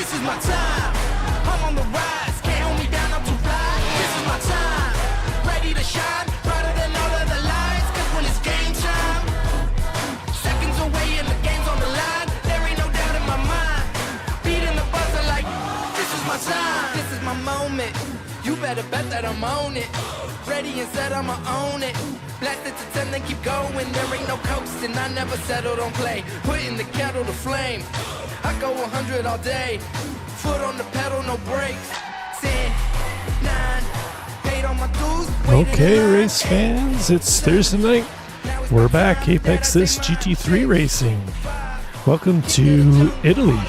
This is my time. I'm on the rise. Can't hold me down, I'm too fly. This is my time. Ready to shine, brighter than all of the lights. Cause when it's game time, seconds away and the game's on the line. There ain't no doubt in my mind. Beating the buzzer like, this is my time. This is my moment. You better bet that I'm on it. Ready and set, I'ma own it. Blast it to 10, then keep going. There ain't no coasting, I never settle, don't play. Putting the kettle to flame. I go 100 all day. Foot on the pedal, no brakes. 10, 9, paid on my dues. Okay, race fans, it's Thursday night. We're back, APEX This GT3 racing. Welcome to Italy.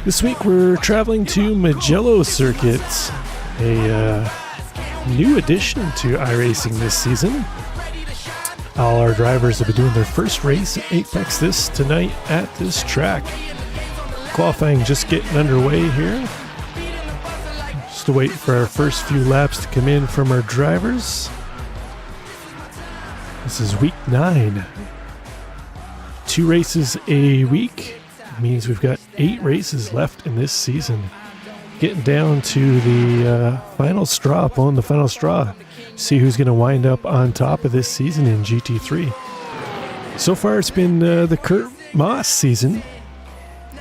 This week we're traveling to Mugello Circuit, a new addition to iRacing this season. All our drivers have been doing their first race at APEX This tonight at this track. Qualifying just getting underway here. Just to wait for our first few laps to come in from our drivers. This is week 9. 2 races a week. Means we've got 8 races left in this season. Getting down to the final straw, pulling the final straw. See who's going to wind up on top of this season in GT3. So far it's been the Kurt Moss season.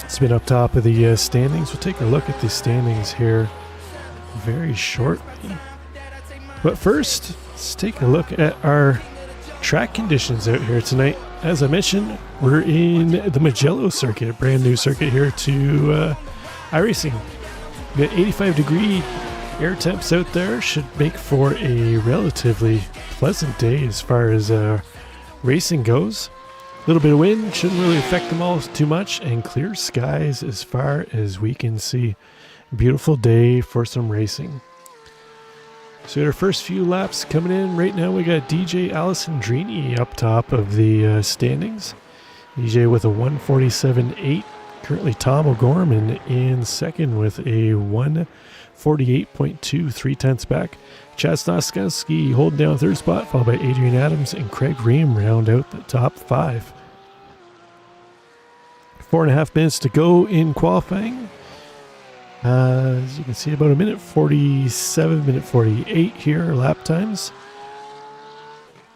It's been up top of the standings. We'll take a look at the standings here very shortly. But first, let's take a look at our track conditions out here tonight. As I mentioned, we're in the Mugello circuit, a brand new circuit here to iRacing. We got 85 degree air temps out there, should make for a relatively pleasant day as far as racing goes. A little bit of wind, shouldn't really affect them all too much, and clear skies as far as we can see. Beautiful day for some racing. So our first few laps coming in. Right now we got DJ Alessandrini up top of the standings. DJ with a 147.8. Currently Tom O'Gorman in second with a 148.2, 3/10 back. Chad Stoskowski holding down third spot, followed by Adrian Adams and Craig Ream round out the top 5. 4.5 minutes to go in qualifying. As you can see, about a minute 47, minute 48 here, lap times.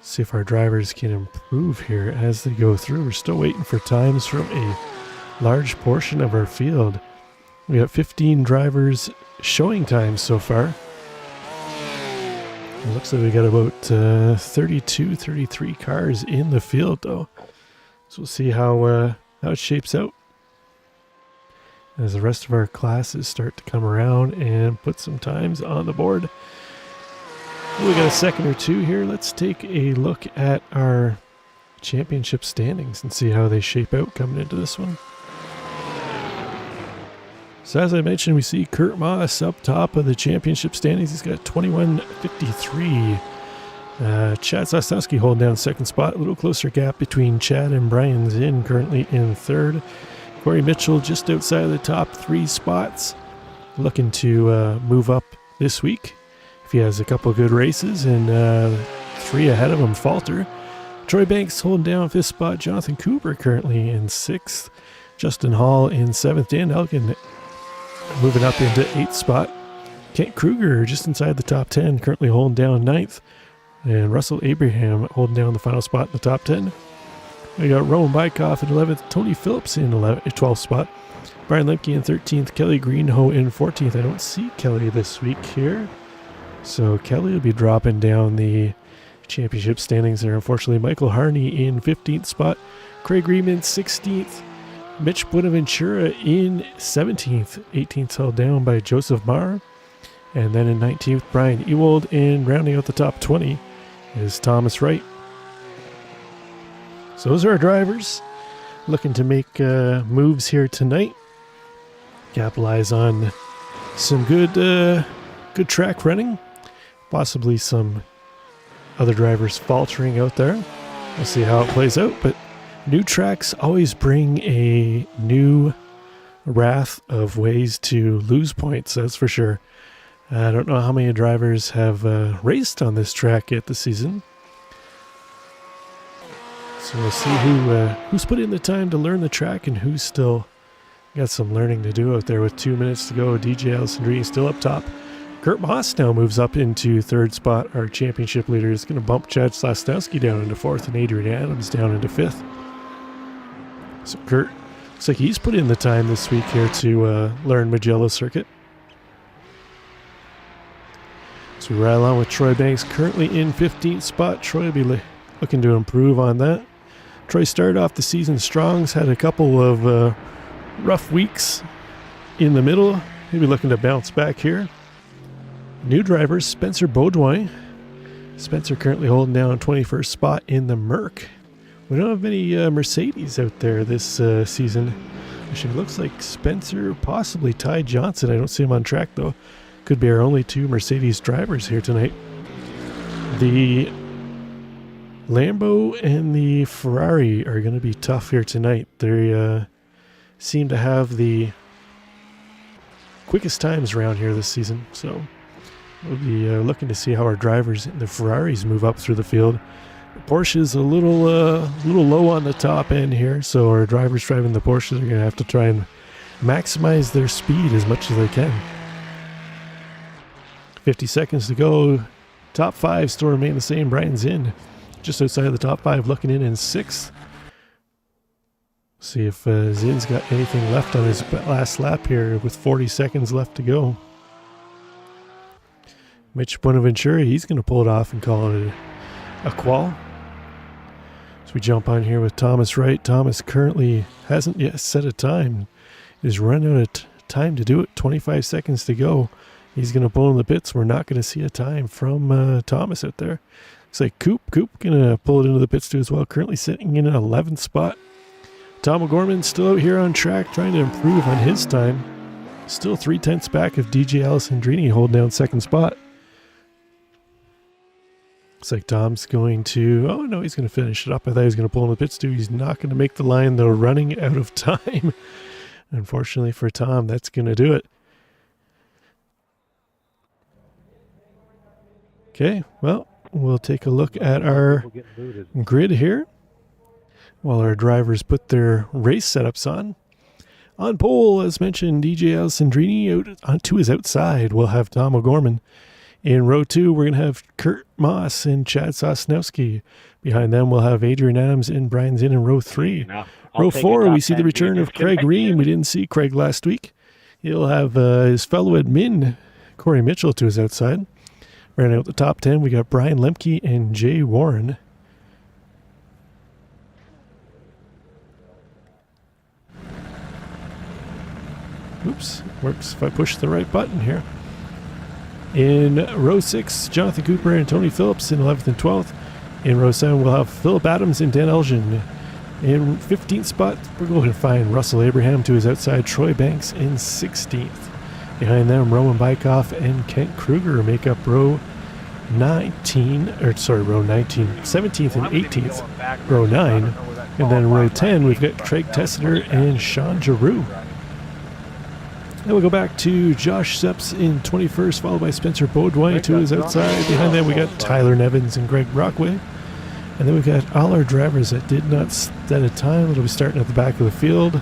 See if our drivers can improve here as they go through. We're still waiting for times from a large portion of our field. We got 15 drivers showing times so far. It looks like we got about 32, 33 cars in the field though. So we'll see how it shapes out as the rest of our classes start to come around and put some times on the board. We got a second or two here. Let's take a look at our championship standings and see how they shape out coming into this one. So as I mentioned, we see Kurt Moss up top of the championship standings. He's got 21.53. Chad Sosnowski holding down second spot. A little closer gap between Chad and Brian Zinn currently in third. Corey Mitchell just outside of the top 3 spots. Looking to move up this week if he has a couple good races, and 3 ahead of him falter. Troy Banks holding down 5th spot. Jonathan Cooper currently in 6th. Justin Hall in 7th. Dan Elkin moving up into 8th spot. Kent Kruger just inside the top 10, currently holding down 9th. And Russell Abraham holding down the final spot in the top 10. We got Roman Bykoff in 11th, Tony Phillips in 12th spot, Brian Lemke in 13th, Kelly Greenhoe in 14th. I don't see Kelly this week here, so Kelly will be dropping down the championship standings there. Unfortunately, Michael Harney in 15th spot, Craig Ream 16th, Mitch Buenaventura in 17th, 18th held down by Joseph Marr, and then in 19th, Brian Ewald, and rounding out the top 20 is Thomas Wright. So those are our drivers looking to make moves here tonight. Capitalize on some good track running. Possibly some other drivers faltering out there. We'll see how it plays out. But new tracks always bring a new wrath of ways to lose points, that's for sure. I don't know how many drivers have raced on this track yet this season. So we'll see who's put in the time to learn the track and who's still Got some learning to do out there with 2 minutes to go. DJ Alessandrini still up top. Kurt Moss now moves up into third spot. Our championship leader is going to bump Chad Slasnowski down into fourth and Adrian Adams down into fifth. So Kurt, looks like he's put in the time this week here to learn Mugello circuit. So we ride along with Troy Banks, currently in 15th spot. Troy will be looking to improve on that. Troy started off the season strong, had a couple of rough weeks in the middle. He'll be looking to bounce back here. New drivers, Spencer Baudouin. Spencer currently holding down 21st spot in the Merc. We don't have many Mercedes out there this season. Actually, it looks like Spencer, possibly Ty Johnson. I don't see him on track though. Could be our only two Mercedes drivers here tonight. The Lambo and the Ferrari are going to be tough here tonight. They seem to have the quickest times around here this season, so we'll be looking to see how our drivers in the Ferraris move up through the field. Porsche is a little low on the top end here, so our drivers driving the Porsches are going to have to try and maximize their speed as much as they can. 50 seconds to go. Top five still remain the same. Brian Zinn just outside of the top five, looking in sixth. See if Zinn's got anything left on his last lap here with 40 seconds left to go. Mitch Bonaventura, he's going to pull it off and call it a qual. So we jump on here with Thomas Wright. Thomas currently hasn't yet set a time. He's run out of time to do it. 25 seconds to go. He's going to pull in the pits. We're not going to see a time from Thomas out there. Looks like Coop going to pull it into the pits too as well. Currently sitting in an 11th spot. Tom O'Gorman still out here on track trying to improve on his time. Still 3/10 back of DJ Alessandrini holding down second spot. Looks like Tom's going to... Oh, no, he's going to finish it up. I thought he was going to pull in the pits too. He's not going to make the line, though, running out of time. Unfortunately for Tom, that's going to do it. Okay, well, we'll take a look at our grid here while our drivers put their race setups on. On pole, as mentioned, DJ Alessandrini. Out to his outside, we'll have Tom O'Gorman. In row 2, we're going to have Kurt Moss and Chad Sosnowski. Behind them, we'll have Adrian Adams and Brian Zinn in row 3. Row 4, we see the return of Craig Ream. We didn't see Craig last week. He'll have his fellow admin, Corey Mitchell, to his outside. Right out the top 10, we got Brian Lemke and Jay Warren. Oops, works if I push the right button here. In row 6, Jonathan Cooper and Tony Phillips in 11th and 12th. In row 7, we'll have Philip Adams and Dan Elgin. In 15th spot, we're going to find Russell Abraham to his outside. Troy Banks in 16th. Behind them, Roman Bykoff and Kent Kruger make up row 19, 17th and 18th. Row 9. And then row 10, we've got Craig Tessiter and Sean Giroux. Then we'll go back to Josh Sepps in 21st, followed by Spencer Baudouin to his outside. Behind that, we got Tyler Nevins and Greg Brockway. And then we've got all our drivers that did not set a time. It'll be starting at the back of the field.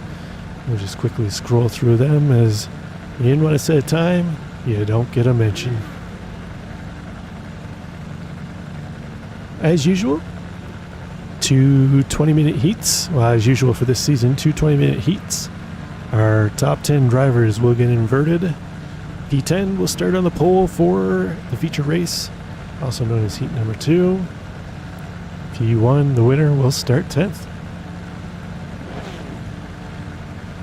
We'll just quickly scroll through them. As you didn't want to set a time, you don't get a mention. As usual, 2 20-minute heats. Well, as usual for this season, 2 20-minute heats. Our top 10 drivers will get inverted. P10 will start on the pole for the feature race, also known as heat number 2. P1, the winner, will start 10th.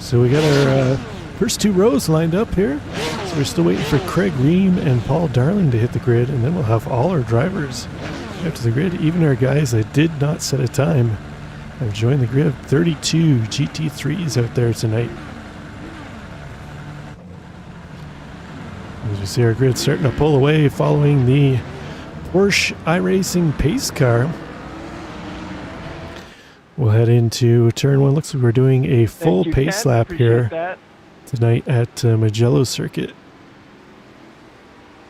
So we got our first 2 rows lined up here. So we're still waiting for Craig Ream and Paul Darling to hit the grid, and then we'll have all our drivers after the grid. Even our guys that did not set a time have joined the grid. 32 GT3s out there tonight. As we see our grid starting to pull away following the Porsche iRacing pace car. We'll head into turn 1. Looks like we're doing a full pace lap here tonight at Mugello Circuit.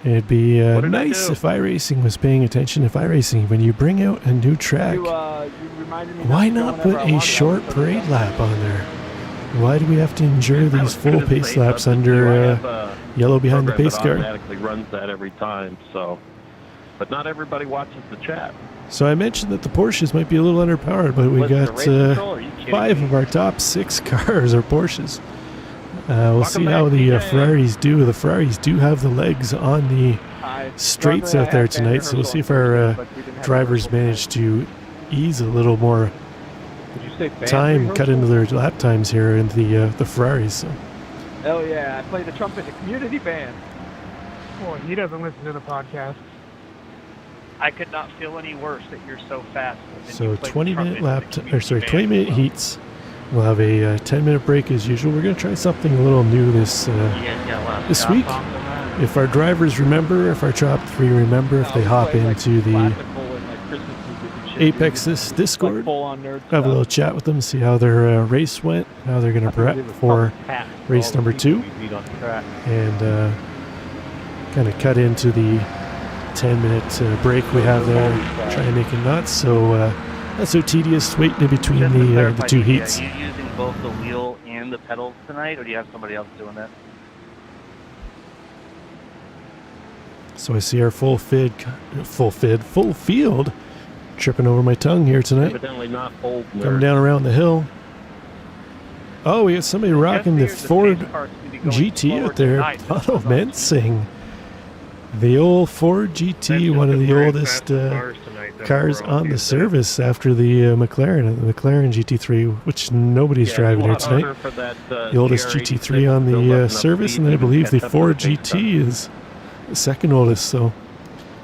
It'd be nice if iRacing was paying attention. If iRacing, when you bring out a new track, why not put a short parade lap on there? Why do we have to endure these full pace laps under yellow behind the pace car? Automatically runs that every time, so. But not everybody watches the chat. So I mentioned that the Porsches might be a little underpowered, but we got 5 of our top 6 cars are Porsches. We'll see how the Ferraris do. The Ferraris do have the legs on the straights out there tonight, so we'll see if our drivers manage to ease a little more time, cut into their lap times here in the Ferraris. So. Hell yeah, I play the trumpet at community band. Well, he doesn't listen to the podcast. I could not feel any worse that you're so fast. So 20-minute 20-minute heats. We'll have a 10-minute break as usual. We're going to try something a little new this week. If our drivers remember, if our top 3 remember, if they hop into the APEX This Discord, have a little chat with them, see how their race went, how they're going to prep for race number 2, and kind of cut into the 10-minute break we have there, try and make it nuts. So not so tedious waiting in between the 2 heats. Are you using both the wheel and the pedals tonight, or do you have somebody else doing that? So I see our full field tripping over my tongue here tonight. Evidently not old nerds. Coming down around the hill. Oh, we got somebody rocking the Ford GT out there. Otto Mensing. The old Ford GT, one of the oldest cars on the service after the McLaren GT3, which nobody's driving here tonight. The oldest GT3 on the service, and then I believe the Ford GT is the second oldest. So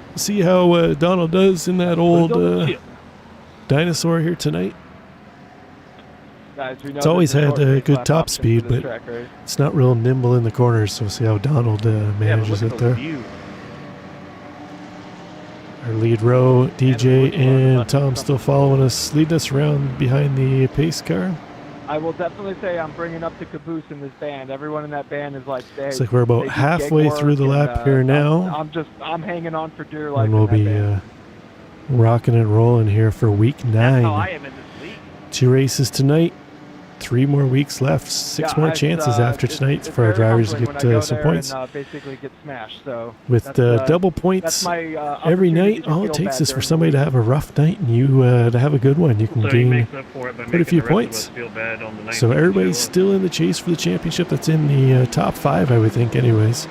we'll see how Donald does in that old dinosaur here tonight. It's always had good top speed, but it's not real nimble in the corners, so we'll see how Donald manages it there. Our lead row, DJ and Tom still following us, leading us around behind the pace car. I will definitely say I'm bringing up the caboose in this band. Everyone in that band is like, hey, it's like we're about halfway through the lap here now. I'm hanging on for dear life. And we'll be rocking and rolling here for week 9. That's how I am in this league. 2 races tonight. 3 more weeks left, 6 more chances after tonight for our drivers to get some points. Basically get smashed, so with double points every night, all it takes is for somebody to have a rough night and you to have a good one. You can gain quite a few points. So everybody's still in the chase for the championship. That's in the top 5, I would think, anyways.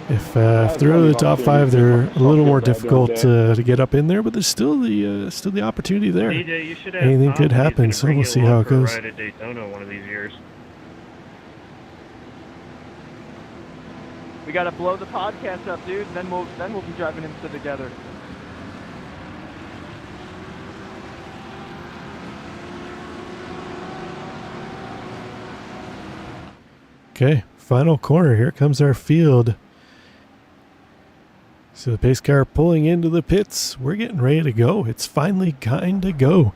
If they're out of the top 5, they're a little more difficult to get up in there, but there's still the opportunity there. Anything could happen, so we'll see how it goes. We gotta blow the podcast up, dude. And then we'll be driving into together. Okay, final corner. Here comes our field. So the pace car pulling into the pits. We're getting ready to go. It's finally kind of go.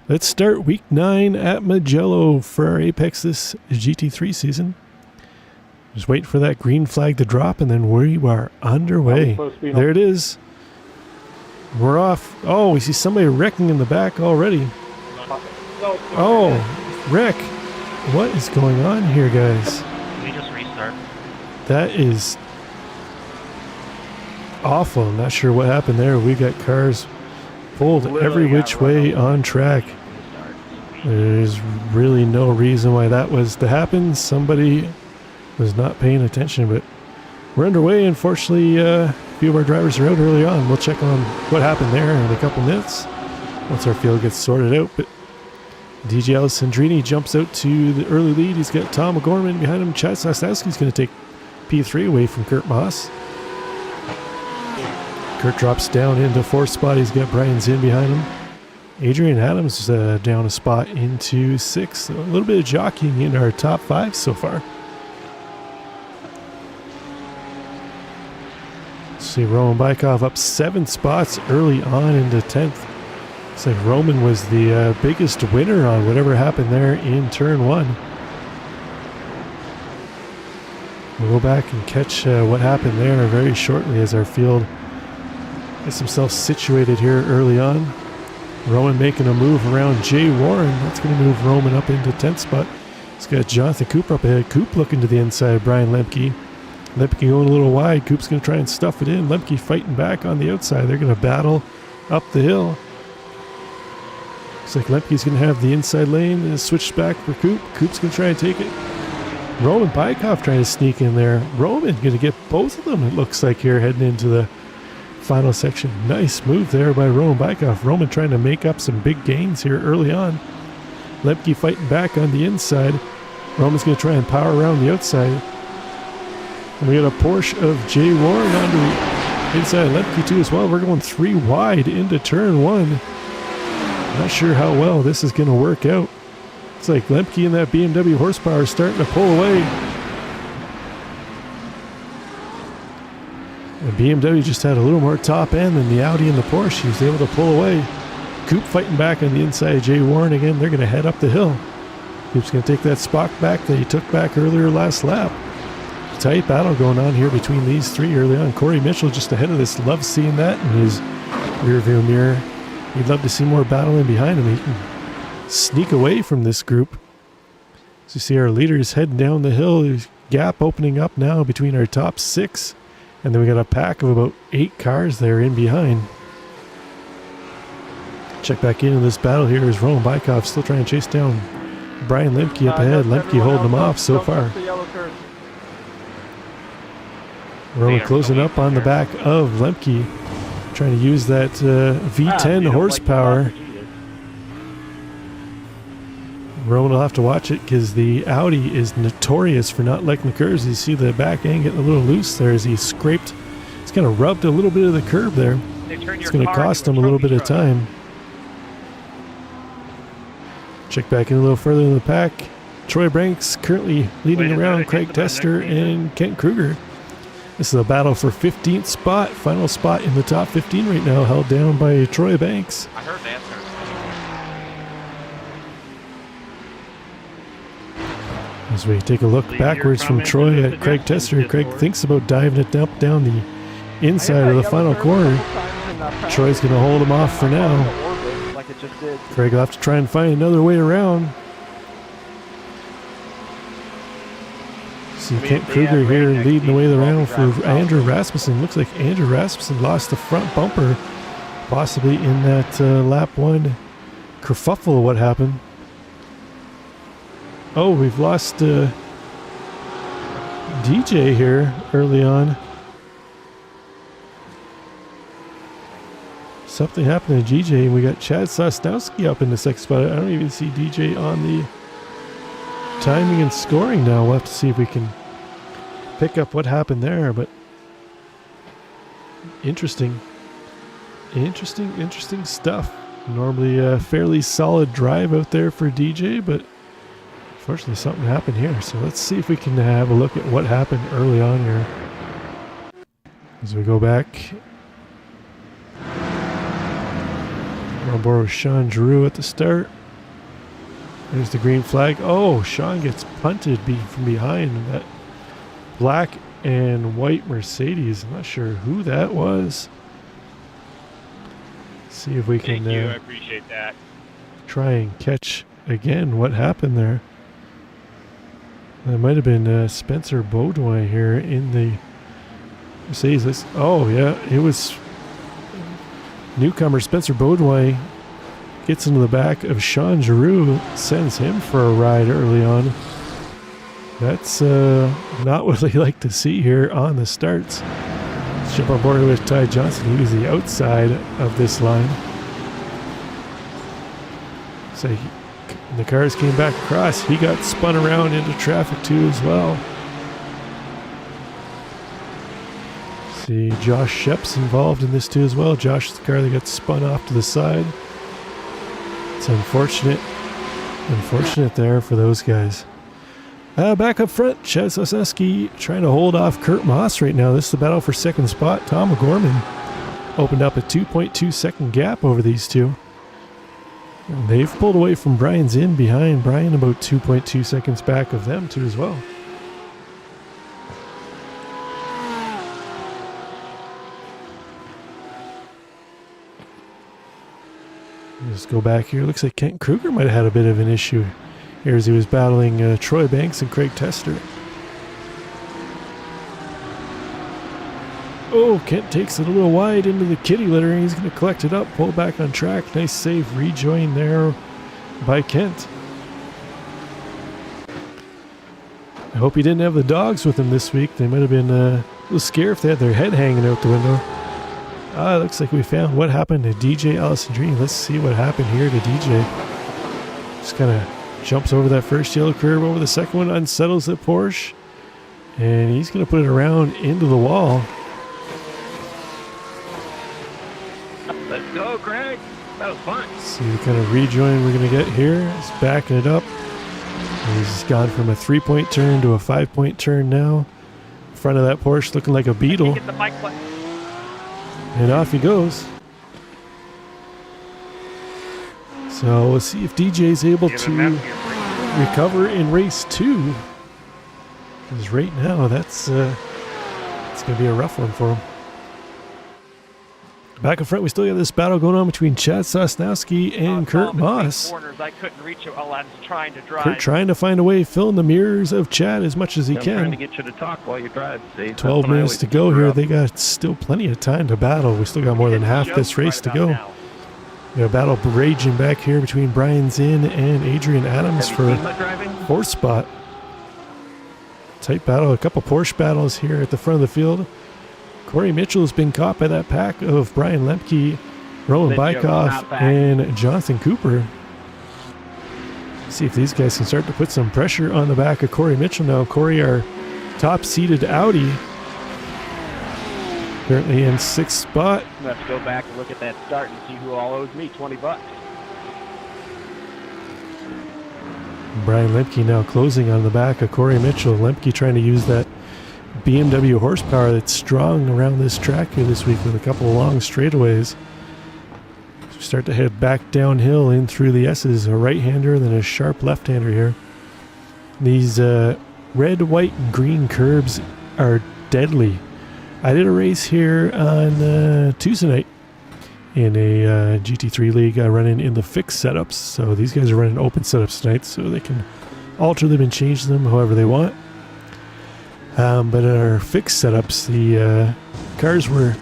Let's start week 9 at Mugello for our APEX This GT3 season. Just waiting for that green flag to drop, and then we are underway. There it is. We're off. Oh, we see somebody wrecking in the back already. Oh, wreck. What is going on here, guys? Can we just restart? That is awful. I'm not sure what happened there. We got cars pulled every which way on track. There's really no reason why that was to happen. Somebody was not paying attention, but we're underway. Unfortunately, a few of our drivers are out early on. We'll check on what happened there in a couple minutes once our field gets sorted out. But DJ Alessandrini jumps out to the early lead. He's got Tom O'Gorman behind him. Chad Sosnowski's going to take P3 away from Kurt Moss. Kurt drops down into 4th spot. He's got Brian Zinn behind him. Adrian Adams down a spot into 6th. A little bit of jockeying in our top 5 so far. See Roman Bykov up 7 spots early on into 10th. Looks like Roman was the biggest winner on whatever happened there in turn 1. We'll go back and catch what happened there very shortly as our field gets himself situated here early on. Roman making a move around Jay Warren. That's going to move Roman up into 10th spot. He's got Jonathan Cooper up ahead. Coop looking to the inside. Brian Lemke. Lemke going a little wide. Coop's going to try and stuff it in. Lemke fighting back on the outside. They're going to battle up the hill. Looks like Lemke's going to have the inside lane and switch back for Coop. Coop's going to try and take it. Roman Bykov trying to sneak in there. Roman going to get both of them, it looks like, here heading into the final section. Nice move there by Roman Bykov. Roman trying to make up some big gains here early on. Lemke fighting back on the inside. Roman's going to try and power around the outside. And we got a Porsche of Jay Warren on the inside. Lemke too as well. We're going 3 wide into turn 1. Not sure how well this is going to work out. It's like Lemke and that BMW horsepower is starting to pull away. The BMW just had a little more top end than the Audi and the Porsche. He was able to pull away. Coop fighting back on the inside. Jay Warren again. They're going to head up the hill. Coop's going to take that spot back that he took back earlier last lap. Tight battle going on here between these three early on. Corey Mitchell just ahead of this. Loves seeing that in his rearview mirror. He'd love to see more battling behind him. He can sneak away from this group. So you see our leaders heading down the hill. There's gap opening up now between our top 6. And then we got a pack of about 8 cars there in behind. Check back into this battle here as Roman Bykov still trying to chase down Brian Lemke up ahead. Lemke holding him off so far. Roman closing up on the back of Lemke, trying to use that V10 horsepower. Roman will have to watch it because the Audi is notorious for not liking the curves. You see the back end getting a little loose there as he scraped. It's kind of rubbed a little bit of the curb there. It's going to cost him a little bit of time. Check back in a little further in the pack. Troy Branks currently leading around Craig Tester and Kent Kruger. This is a battle for 15th spot, final spot in the top 15 right now, held down by Troy Banks. I heard that. As we take a look backwards from Troy at Craig Tester, Craig thinks about diving it up down the inside of the final corner. Troy's going to hold him off for now. Craig will have to try and find another way around. See Kent Kruger here leading the way around for Andrew Rasmussen. Looks like Andrew Rasmussen lost the front bumper, possibly in that lap 1 kerfuffle of what happened. Oh, we've lost DJ here early on. Something happened to DJ, and we got Chad Sosnowski up in the 6th spot. I don't even see DJ on the timing and scoring now. We'll have to see if we can pick up what happened there, but interesting stuff. Normally a fairly solid drive out there for DJ, but unfortunately something happened here. So let's see if we can have a look at what happened early on here as we go back. We're on board with Sean Giroux at the start. There's the green flag. Oh, Sean gets punted from behind that black and white Mercedes. I'm not sure who that was. See if we can Thank you. I appreciate that. try and catch again what happened there. That might have been Spencer Baudouin here in the Mercedes. Oh, yeah, it was newcomer Spencer Baudouin gets into the back of Sean Giroux, sends him for a ride early on. That's not what they like to see here on the starts. Let's jump on board with Ty Johnson. He was the outside of this line. So the cars came back across. He got spun around into traffic too as well. See Josh Shep's involved in this too as well. Josh is the car that got spun off to the side. It's unfortunate there for those guys. Back up front, Chad Sosnowski trying to hold off Kurt Moss right now. This is the battle for 2nd spot. Tom O'Gorman opened up a 2.2 second gap over these two. And they've pulled away from Brian's in behind. Brian about 2.2 seconds back of them too as well. Let's go back here. Looks like Kent Kruger might have had a bit of an issue Here as he was battling Troy Banks and Craig Tester. Oh, Kent takes it a little wide into the kitty litter, and he's going to collect it up, pull back on track. Nice save, rejoin there by Kent. I hope he didn't have the dogs with him this week. They might have been a little scared if they had their head hanging out the window. It looks like we found what happened to DJ Alessandrini. Let's see what happened here to DJ. Just kind of jumps over that first yellow curb, over the second one, unsettles the Porsche, and he's going to put it around into the wall. Let's go, Craig. That was fun. See the kind of rejoin we're going to get here. He's backing it up. He's gone from a 3-point turn to a 5-point turn now. In front of that Porsche looking like a Beetle. Get the mic button. And off he goes. So we'll see if DJ's able to recover in race 2. Because right now it's going to be a rough one for him. Back in front, we still got this battle going on between Chad Sosnowski and Kurt Moss. Corners, I couldn't reach it while I was trying to drive. Kurt trying to find a way, fill in the mirrors of Chad as much as he I'm trying can. to get you to talk while you drive. See, 12 minutes to go here. They got still plenty of time to battle. We still got more than half this race to go. We got a battle raging back here between Brian Zinn and Adrian Adams for 4th spot. Tight battle, a couple Porsche battles here at the front of the field. Corey Mitchell has been caught by that pack of Brian Lemke, Rowan Bykoff, and Jonathan Cooper. See if these guys can start to put some pressure on the back of Corey Mitchell now. Corey, our top-seeded Audi, currently in 6th spot. Let's go back and look at that start and see who all owes me $20. Brian Lemke now closing on the back of Corey Mitchell. Lemke trying to use that BMW horsepower that's strong around this track here this week with a couple of long straightaways. So we start to head back downhill in through the S's, a right-hander and then a sharp left-hander here. These red, white, and green curbs are deadly. I did a race here on Tuesday night in a GT3 league running in the fixed setups. So these guys are running open setups tonight, so they can alter them and change them however they want. But in our fixed setups, the cars were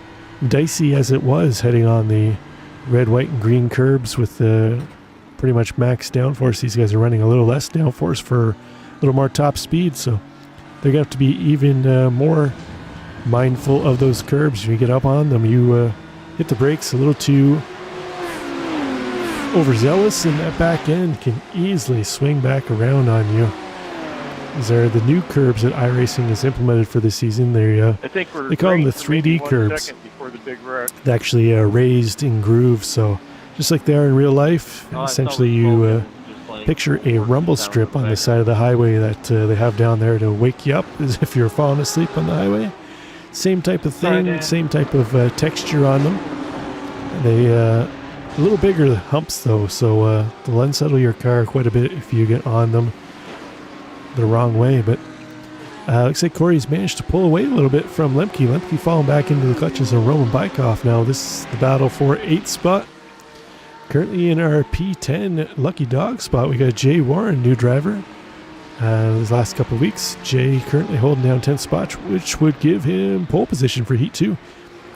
dicey as it was heading on the red, white, and green curbs with pretty much max downforce. These guys are running a little less downforce for a little more top speed, so they're going to have to be even more mindful of those curbs. When you get up on them, you hit the brakes a little too overzealous, and that back end can easily swing back around on you. These are the new curbs that iRacing has implemented for this season. They call them the 3D curbs. They're actually raised in grooves, so just like they are in real life, essentially you picture a rumble strip on the side of the highway that they have down there to wake you up as if you're falling asleep on the highway. Same type of thing, same type of texture on them. They a little bigger humps though, so they'll unsettle your car quite a bit if you get on them the wrong way. But looks like Corey's managed to pull away a little bit from Lemke. Lemke falling back into the clutches of Roman Bykoff now. This is the battle for 8th spot. Currently in our P10 Lucky Dog spot, we got Jay Warren, new driver. These last couple of weeks, Jay currently holding down 10th spot, which would give him pole position for Heat 2.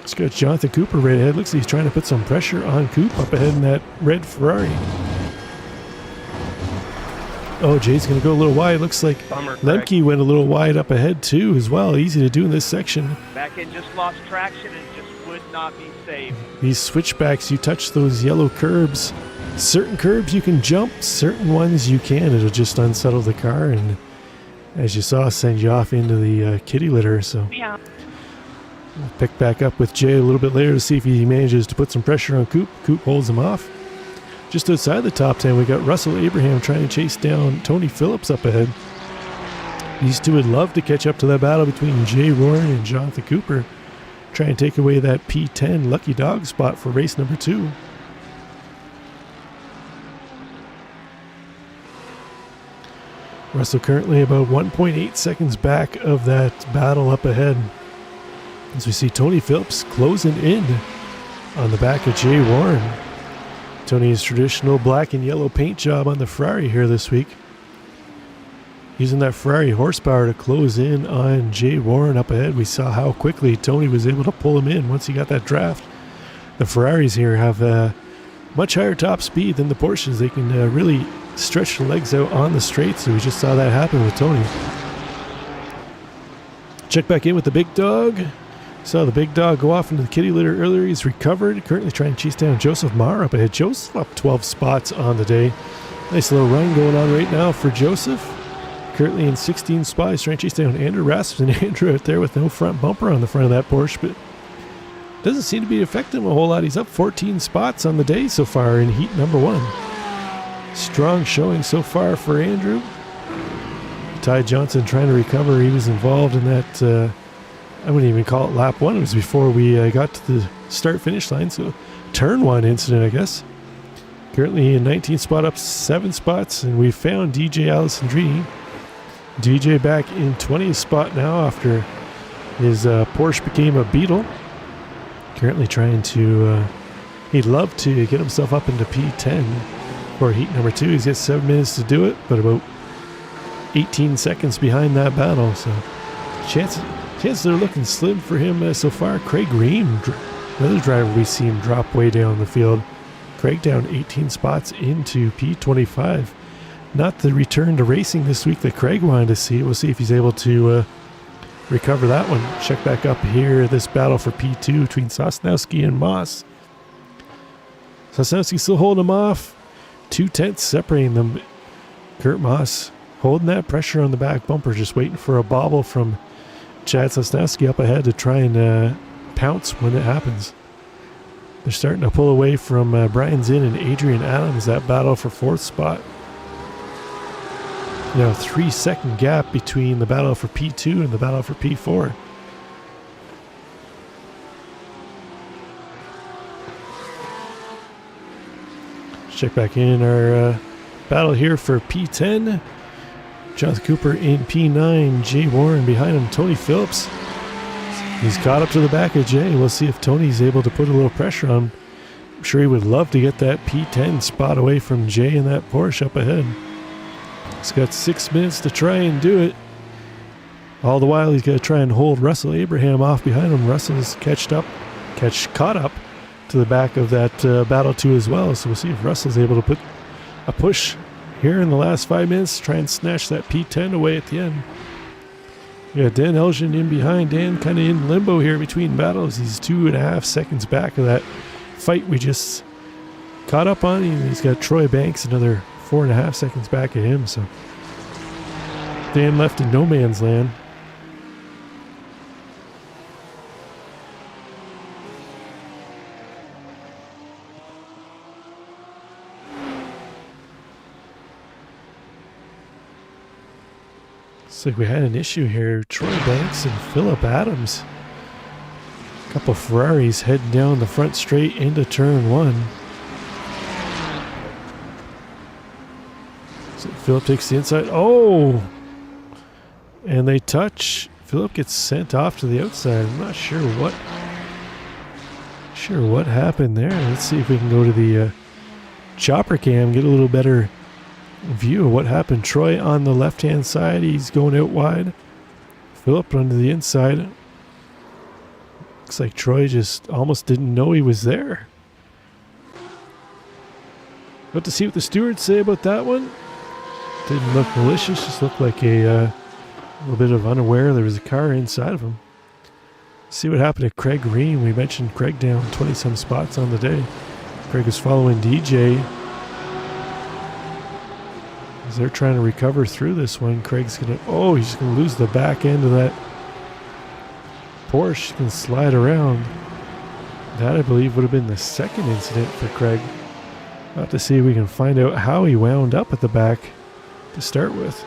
It's got Jonathan Cooper right ahead. Looks like he's trying to put some pressure on Coop up ahead in that red Ferrari. Oh, Jay's going to go a little wide. Looks like Lemke went a little wide up ahead too as well. Easy to do in this section. Back end just lost traction and just would not be safe. These switchbacks, you touch those yellow curbs. Certain curbs you can jump, certain ones you can't. It'll just unsettle the car and, as you saw, send you off into the kitty litter. So Yeah. we'll pick back up with Jay a little bit later to see if he manages to put some pressure on Coop. Coop holds him off. Just outside the top 10, we got Russell Abraham trying to chase down Tony Phillips up ahead. These two would love to catch up to that battle between Jay Warren and Jonathan Cooper. Try and take away that P10 Lucky Dog spot for race number 2. Russell currently about 1.8 seconds back of that battle up ahead. As we see Tony Phillips closing in on the back of Jay Warren. Tony's traditional black and yellow paint job on the Ferrari here this week. using that Ferrari horsepower to close in on Jay Warren up ahead. We saw how quickly Tony was able to pull him in once he got that draft. The Ferraris here have a much higher top speed than the Porsches. They can really stretch the legs out on the straight, so we just saw that happen with Tony. Check back in with the big dog. Saw the big dog go off into the kitty litter earlier. He's recovered. Currently trying to chase down Joseph Marr up ahead. Joseph up 12 spots on the day. Nice little run going on right now for Joseph. Currently in 16 spots, trying to chase down Andrew Rasmussen. Andrew out there with no front bumper on the front of that Porsche, but doesn't seem to be affecting him a whole lot. He's up 14 spots on the day so far in heat number 1. Strong showing so far for Andrew. Ty Johnson trying to recover. He was involved in that, I wouldn't even call it lap 1. It was before we got to the start-finish line, so turn 1 incident, I guess. Currently in 19 spot, up 7 spots, and we found DJ Allison Dree. DJ back in 20th spot now after his Porsche became a Beetle. Currently trying to, he'd love to get himself up into P10 for heat number 2. He's got 7 minutes to do it, but about 18 seconds behind that battle, so chances are looking slim for him so far. Craig Ream, another driver we've seen drop way down the field. Craig down 18 spots into P25. Not the return to racing this week that Craig wanted to see. We'll see if he's able to recover that one. Check back up here, this battle for P2 between Sosnowski and Moss. Sosnowski still holding him off. 2/10 separating them. Kurt Moss holding that pressure on the back bumper, just waiting for a bobble from Chad Sosnowski up ahead to try and pounce when it happens. They're starting to pull away from Brian Zinn and Adrian Adams, that battle for 4th spot. Now 3-second gap between the battle for P2 and the battle for P4. Check back in our battle here for P10. Jonathan Cooper in P9. Jay Warren behind him. Tony Phillips. He's caught up to the back of Jay. We'll see if Tony's able to put a little pressure on him. I'm sure he would love to get that P10 spot away from Jay in that Porsche up ahead. He's got 6 minutes to try and do it. All the while, he's got to try and hold Russell Abraham off behind him. Russell's caught up to the back of that battle too as well. So we'll see if Russell's able to put a push here in the last 5 minutes, try and snatch that P10 away at the end. Yeah, Dan Elgin in behind. Dan kind of in limbo here between battles. He's 2.5 seconds back of that fight we just caught up on. He's got Troy Banks another 4.5 seconds back of him. So Dan left in no man's land. Looks like we had an issue here. Troy Banks and Phillip Adams. A couple Ferraris heading down the front straight into turn 1. So Phillip takes the inside. Oh! And they touch. Phillip gets sent off to the outside. I'm not sure what happened there. Let's see if we can go to the chopper cam, get a little better view of what happened. Troy on the left-hand side. He's going out wide. Phillip onto the inside. Looks like Troy just almost didn't know he was there. Got to see what the stewards say about that one. Didn't look malicious. Just looked like a little bit of unaware there was a car inside of him. See what happened to Craig Ream. We mentioned Craig down 20-some spots on the day. Craig is following DJ. As they're trying to recover through this one, Craig's going to... he's going to lose the back end of that Porsche. Can slide around. That, I believe, would have been the second incident for Craig. We'll have to see if we can find out how he wound up at the back to start with.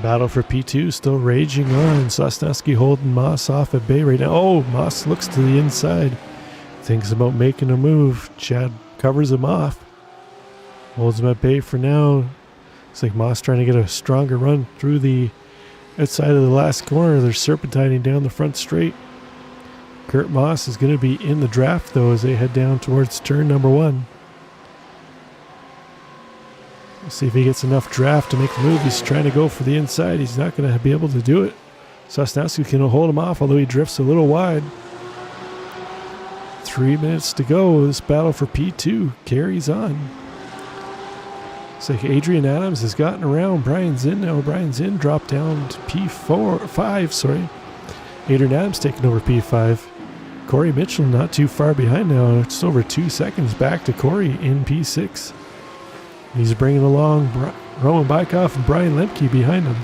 Battle for P2 still raging on. Sosnowski holding Moss off at bay right now. Oh, Moss looks to the inside. Thinks about making a move. Chad covers him off. Holds him at bay for now. Looks like Moss trying to get a stronger run through the outside of the last corner. They're serpentining down the front straight. Kurt Moss is going to be in the draft, though, as they head down towards turn number 1. We'll see if he gets enough draft to make the move. He's trying to go for the inside. He's not going to be able to do it. Sosnowski can hold him off, although he drifts a little wide. 3 minutes to go. This battle for P2 carries on. It's like Adrian Adams has gotten around Brian Zinn. Now Brian Zinn dropped down to P5. Adrian Adams taking over P5. Corey Mitchell not too far behind now. It's over 2 seconds back to Corey in P6. He's bringing along Roman Bykoff and Brian Lemke behind him.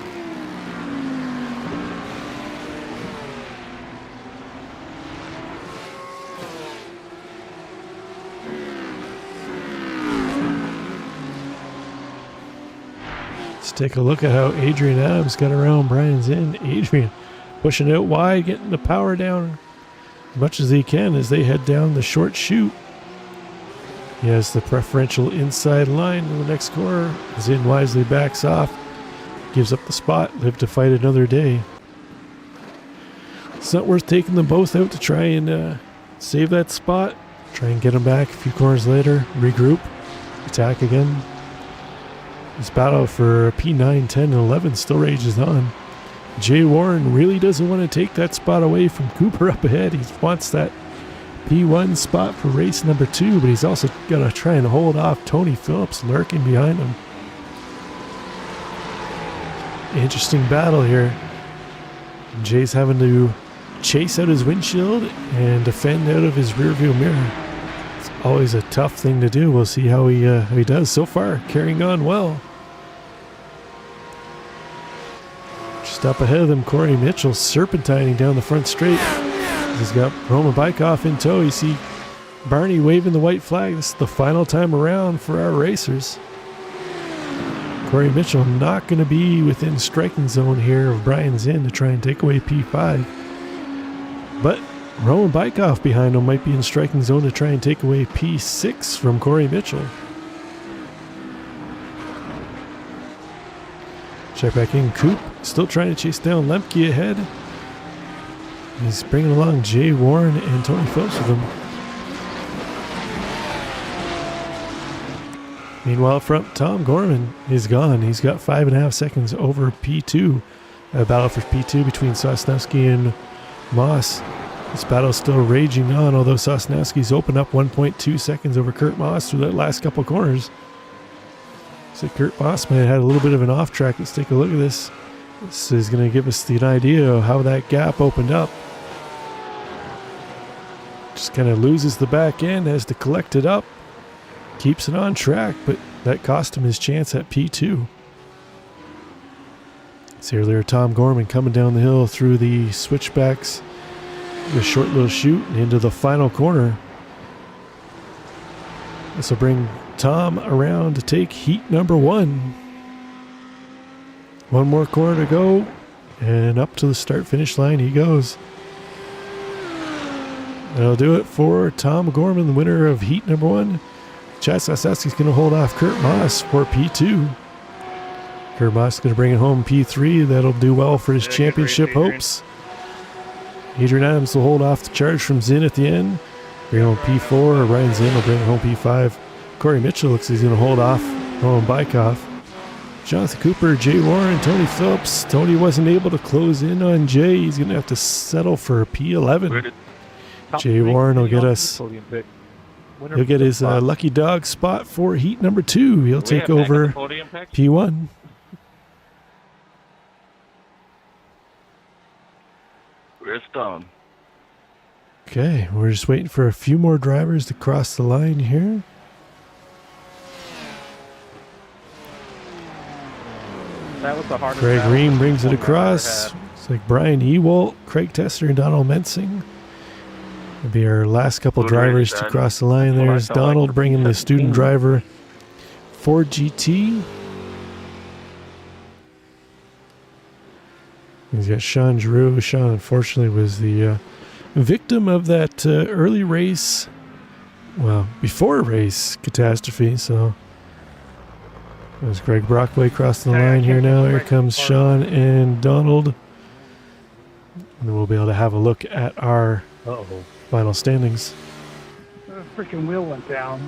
Let's take a look at how Adrian Adams got around Brian Zinn. Adrian pushing out wide, getting the power down as much as he can as they head down the short chute. He has the preferential inside line in the next corner. Zinn wisely backs off, gives up the spot, live to fight another day. It's not worth taking them both out to try and save that spot. Try and get them back a few corners later, regroup, attack again. This battle for P9, 10, and 11 still rages on. Jay Warren really doesn't want to take that spot away from Cooper up ahead. He wants that P1 spot for race number 2, but he's also got to try and hold off Tony Phillips lurking behind him. Interesting battle here. Jay's having to chase out his windshield and defend out of his rearview mirror. It's always a tough thing to do. We'll see how he does so far, carrying on well. Just up ahead of them, Corey Mitchell serpentining down the front straight. He's got Roman Bykoff in tow. You see Barney waving the white flag. This is the final time around for our racers. Corey Mitchell not going to be within striking zone here of Brian Zinn to try and take away P5. But Roman Bykoff behind him might be in striking zone to try and take away P6 from Corey Mitchell. Check back in. Coop still trying to chase down Lemke ahead. He's bringing along Jay Warren and Tony Phillips with him. Meanwhile, up front, Tom Gorman is gone. He's got 5.5 seconds over P2. A battle for P2 between Sosnowski and Moss. This battle is still raging on, although Sosnowski's opened up 1.2 seconds over Kurt Moss through that last couple corners. So Kurt Moss might have had a little bit of an off track. Let's take a look at this. This is going to give us an idea of how that gap opened up. Just kind of loses the back end, has to collect it up. Keeps it on track, but that cost him his chance at P2. See earlier, Tom Gorman coming down the hill through the switchbacks, the short little chute, and into the final corner. This will bring Tom around to take heat number 1. One more corner to go, and up to the start-finish line he goes. That'll do it for Tom Gorman, the winner of heat number 1. Chad Sosnowski's going to hold off Kurt Moss for P2. Kurt Moss is going to bring it home P3. That'll do well for his championship hopes. Adrian Adams will hold off the charge from Zinn at the end. Bring home P4. Ryan Zinn will bring home P5. Corey Mitchell looks like he's going to hold off Roman Bykoff. Jonathan Cooper, Jay Warren, Tony Phillips. Tony wasn't able to close in on Jay. He's going to have to settle for P11. Jay Warren will get us. He'll get his lucky dog spot for heat number 2. He'll take over P1. We're stoned. Okay, we're just waiting for a few more drivers to cross the line here. That was the hardest. Greg Ream brings it across. It's like Brian Ewalt, Craig Tester, and Donald Mensing. It'll be our last couple drivers to cross the line. There's Donald bringing the student driver Ford GT. He's got Sean Giroux. Sean, unfortunately, was the victim of that early race well, before race catastrophe. So there's Greg Brockway crossing the Yeah, I line here can't now. get Here the comes right Sean and Donald. And then we'll be able to have a look at our final standings. The freaking wheel went down.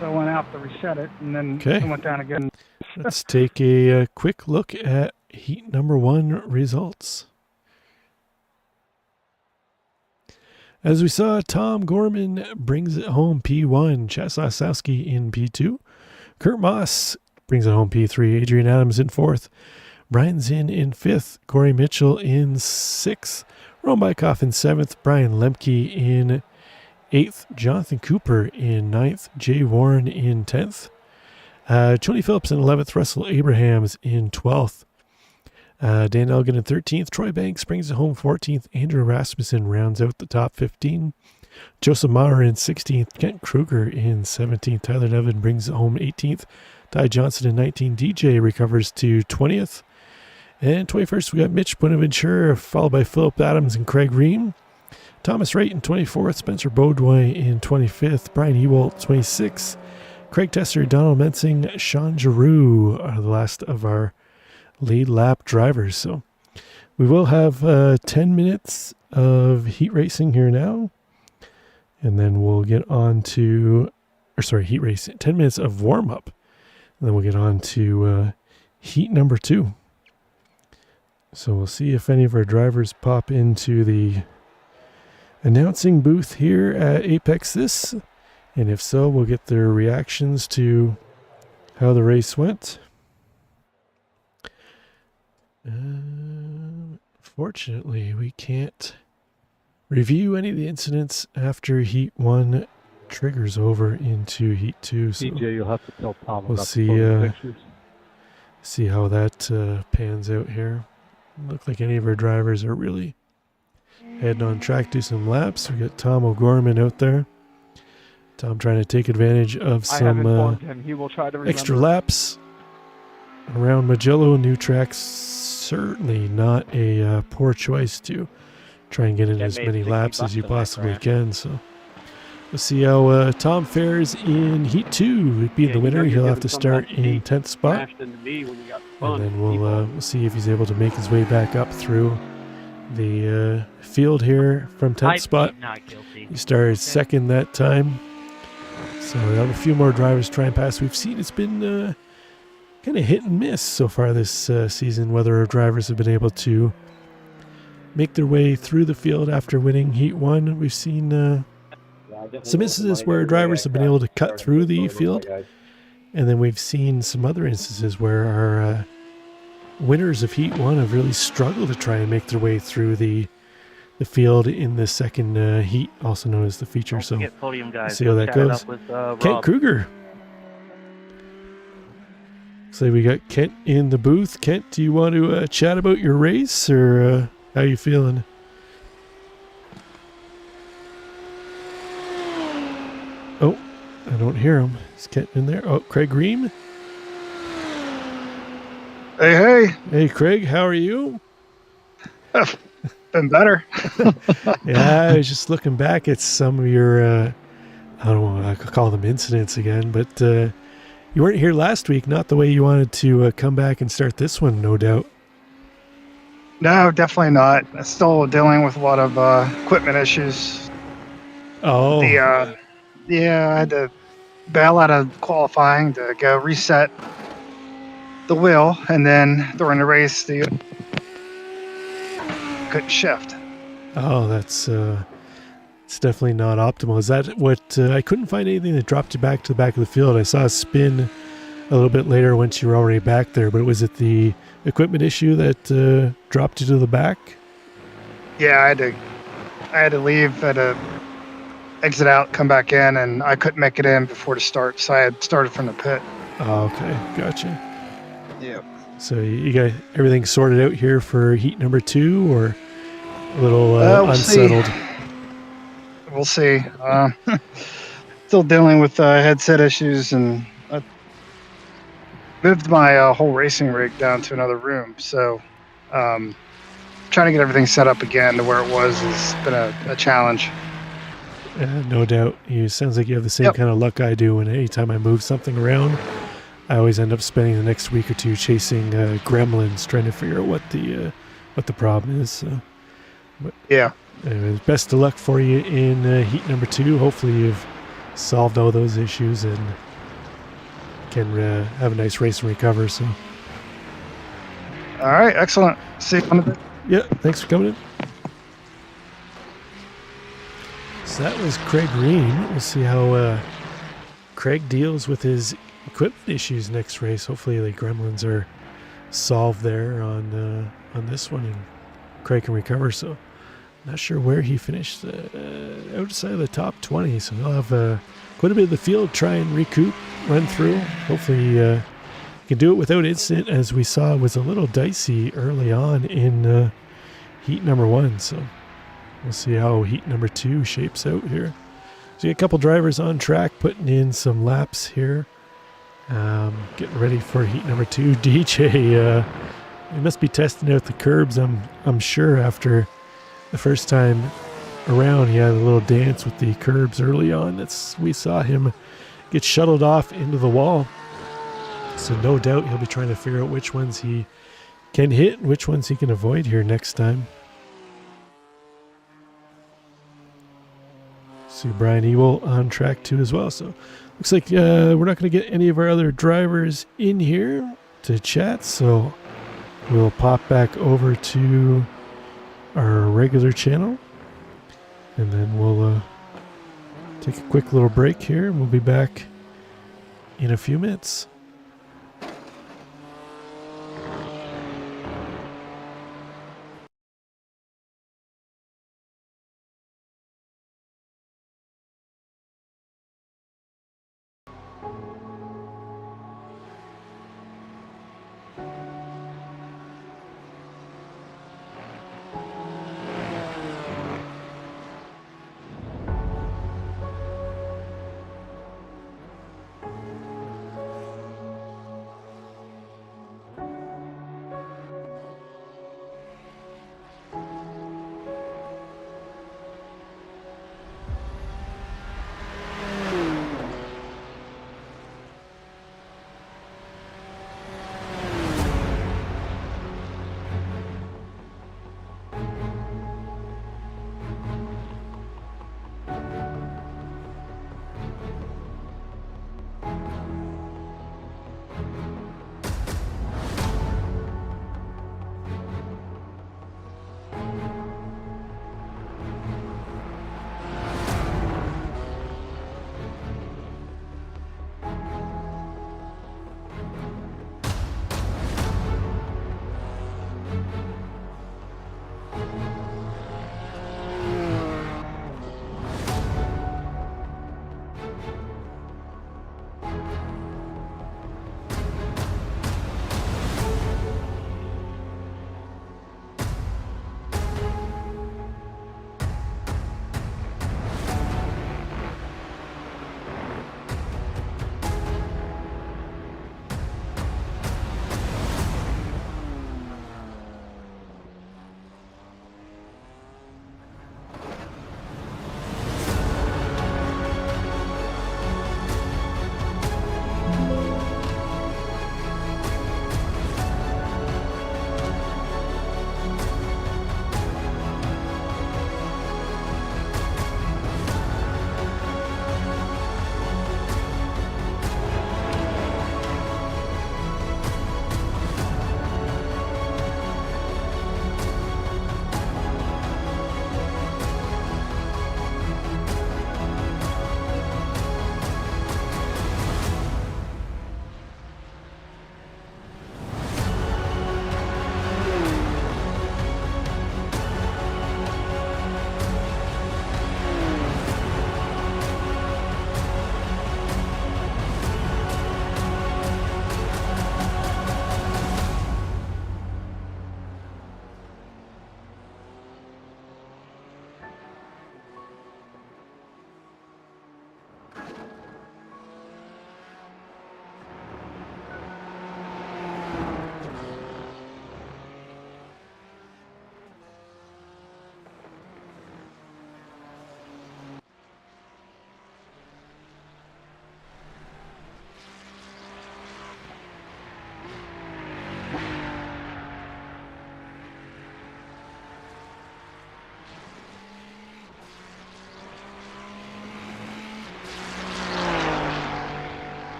So I went out to reset it, and then Okay. it went down again. Let's take a quick look at heat number 1 results. As we saw, Tom Gorman brings it home P1, Chas Osowski in P2, Kurt Moss brings it home P3, Adrian Adams in 4th, Brian Zinn in 5th, Corey Mitchell in 6th, Ron Bykoff in 7th, Brian Lemke in 8th, Jonathan Cooper in 9th, Jay Warren in 10th, Tony Phillips in 11th, Russell Abrahams in 12th, Dan Elgin in 13th, Troy Banks brings it home 14th, Andrew Rasmussen rounds out the top 15, Joseph Maurer in 16th, Kent Kruger in 17th, Tyler Nevin brings it home 18th, Ty Johnson in 19th, DJ recovers to 20th, and 21st we got Mitch Bonaventura, followed by Philip Adams and Craig Ream, Thomas Wright in 24th, Spencer Beaudoin in 25th, Brian Ewalt 26th, Craig Tesser, Donald Mensing, Sean Giroux are the last of our lead lap drivers. So we will have 10 minutes of heat racing here now, and then we'll get on to, heat racing, 10 minutes of warm up, and then we'll get on to heat number 2. So we'll see if any of our drivers pop into the announcing booth here at APEX This, and if so, we'll get their reactions to how the race went. Fortunately, we can't review any of the incidents after Heat 1 triggers over into Heat 2. So DJ, you'll have to tell Tom we'll about see, the pictures. see how that pans out here. Look like any of our drivers are really heading on track to some laps. We got Tom O'Gorman out there. Tom trying to take advantage of I have some informed him. He will try to remember. extra laps around Mugello. New tracks, certainly not a poor choice to try and get in That as made many 60 laps bucks as you in that possibly crash. can. So we'll see how Tom fares in Heat 2. Being the winner, he'll have to start in 10th spot. And then we'll see if he's able to make his way back up through the field here from 10th spot. Not guilty. He started second that time. So we'll have a few more drivers try and pass. We've seen it's been kind of hit and miss so far this season, whether our drivers have been able to make their way through the field after winning Heat 1. We've seen some instances where drivers have been able to cut through the field, and then we've seen some other instances where our winners of Heat 1 have really struggled to try and make their way through the field in the second heat, also known as the feature. Don't So forget podium guys. see how that Chat it goes. up with, Kent Rob. Kruger. So we got Kent in the booth. Kent, do you want to chat about your race, or how you feeling? Oh, I don't hear him. Is Kent in there? Oh, Craig Ream. Hey, Hey, Craig, how are you? been better. Yeah, I was just looking back at some of your, I don't know, I could call them incidents again, but you weren't here last week, not the way you wanted to come back and start this one, no doubt. No, definitely not. I'm still dealing with a lot of equipment issues. Oh, I had to bail out of qualifying to go reset the wheel, and then during the race, the couldn't shift. oh, that's it's definitely not optimal. Is that what, I couldn't find anything that dropped you back to the back of the field. I saw a spin a little bit later once you were already back there, but was it the equipment issue that dropped you to the back? Yeah, I had to leave, had to exit out, come back in, and I couldn't make it in before the start, so I had started from the pit. Oh, okay, gotcha. Yeah. So you got everything sorted out here for heat number 2, or a little We'll see. unsettled? We'll see. Still dealing with headset issues, and I moved my whole racing rig down to another room. So trying to get everything set up again to where it was has been a challenge. No doubt. You sounds like you have the same Yep. kind of luck I do. And anytime I move something around, I always end up spending the next week or two chasing gremlins, trying to figure out what the problem is. So, Yeah. anyways, best of luck for you in heat number 2. Hopefully you've solved all those issues and can have a nice race and recover. So, All right. Excellent. See you on the bit. yeah, thanks for coming in. So that was Craig Green. We'll see how Craig deals with his equipment issues next race. Hopefully the gremlins are solved there on this one and Craig can recover. So not sure where he finished, outside of the top 20. So he'll have quite a bit of the field try and recoup, run through. Hopefully he can do it without incident, as we saw was a little dicey early on in heat number 1. So we'll see how heat number 2 shapes out here. So you got a couple drivers on track putting in some laps here. Getting ready for heat number 2. DJ, he must be testing out the curbs, I'm sure, after the first time around he had a little dance with the curbs early on. We saw him get shuttled off into the wall. So no doubt he'll be trying to figure out which ones he can hit and which ones he can avoid here next time. See Brian Ewell on track 2 as well. So looks like we're not going to get any of our other drivers in here to chat. So we'll pop back over to our regular channel. And then we'll take a quick little break here. And we'll be back in a few minutes.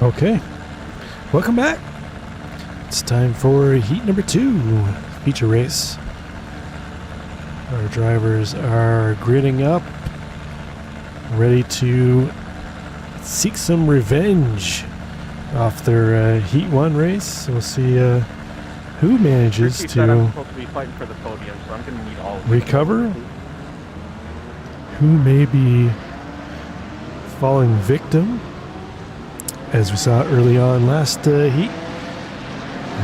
Okay, welcome back. It's time for heat number 2, feature race. Our drivers are gridding up, ready to seek some revenge off their heat 1 race. We'll see who manages Ricky said I'm to supposed to be fighting for the podium, so I'm going to need all of recover, who may be falling victim, as we saw early on last heat.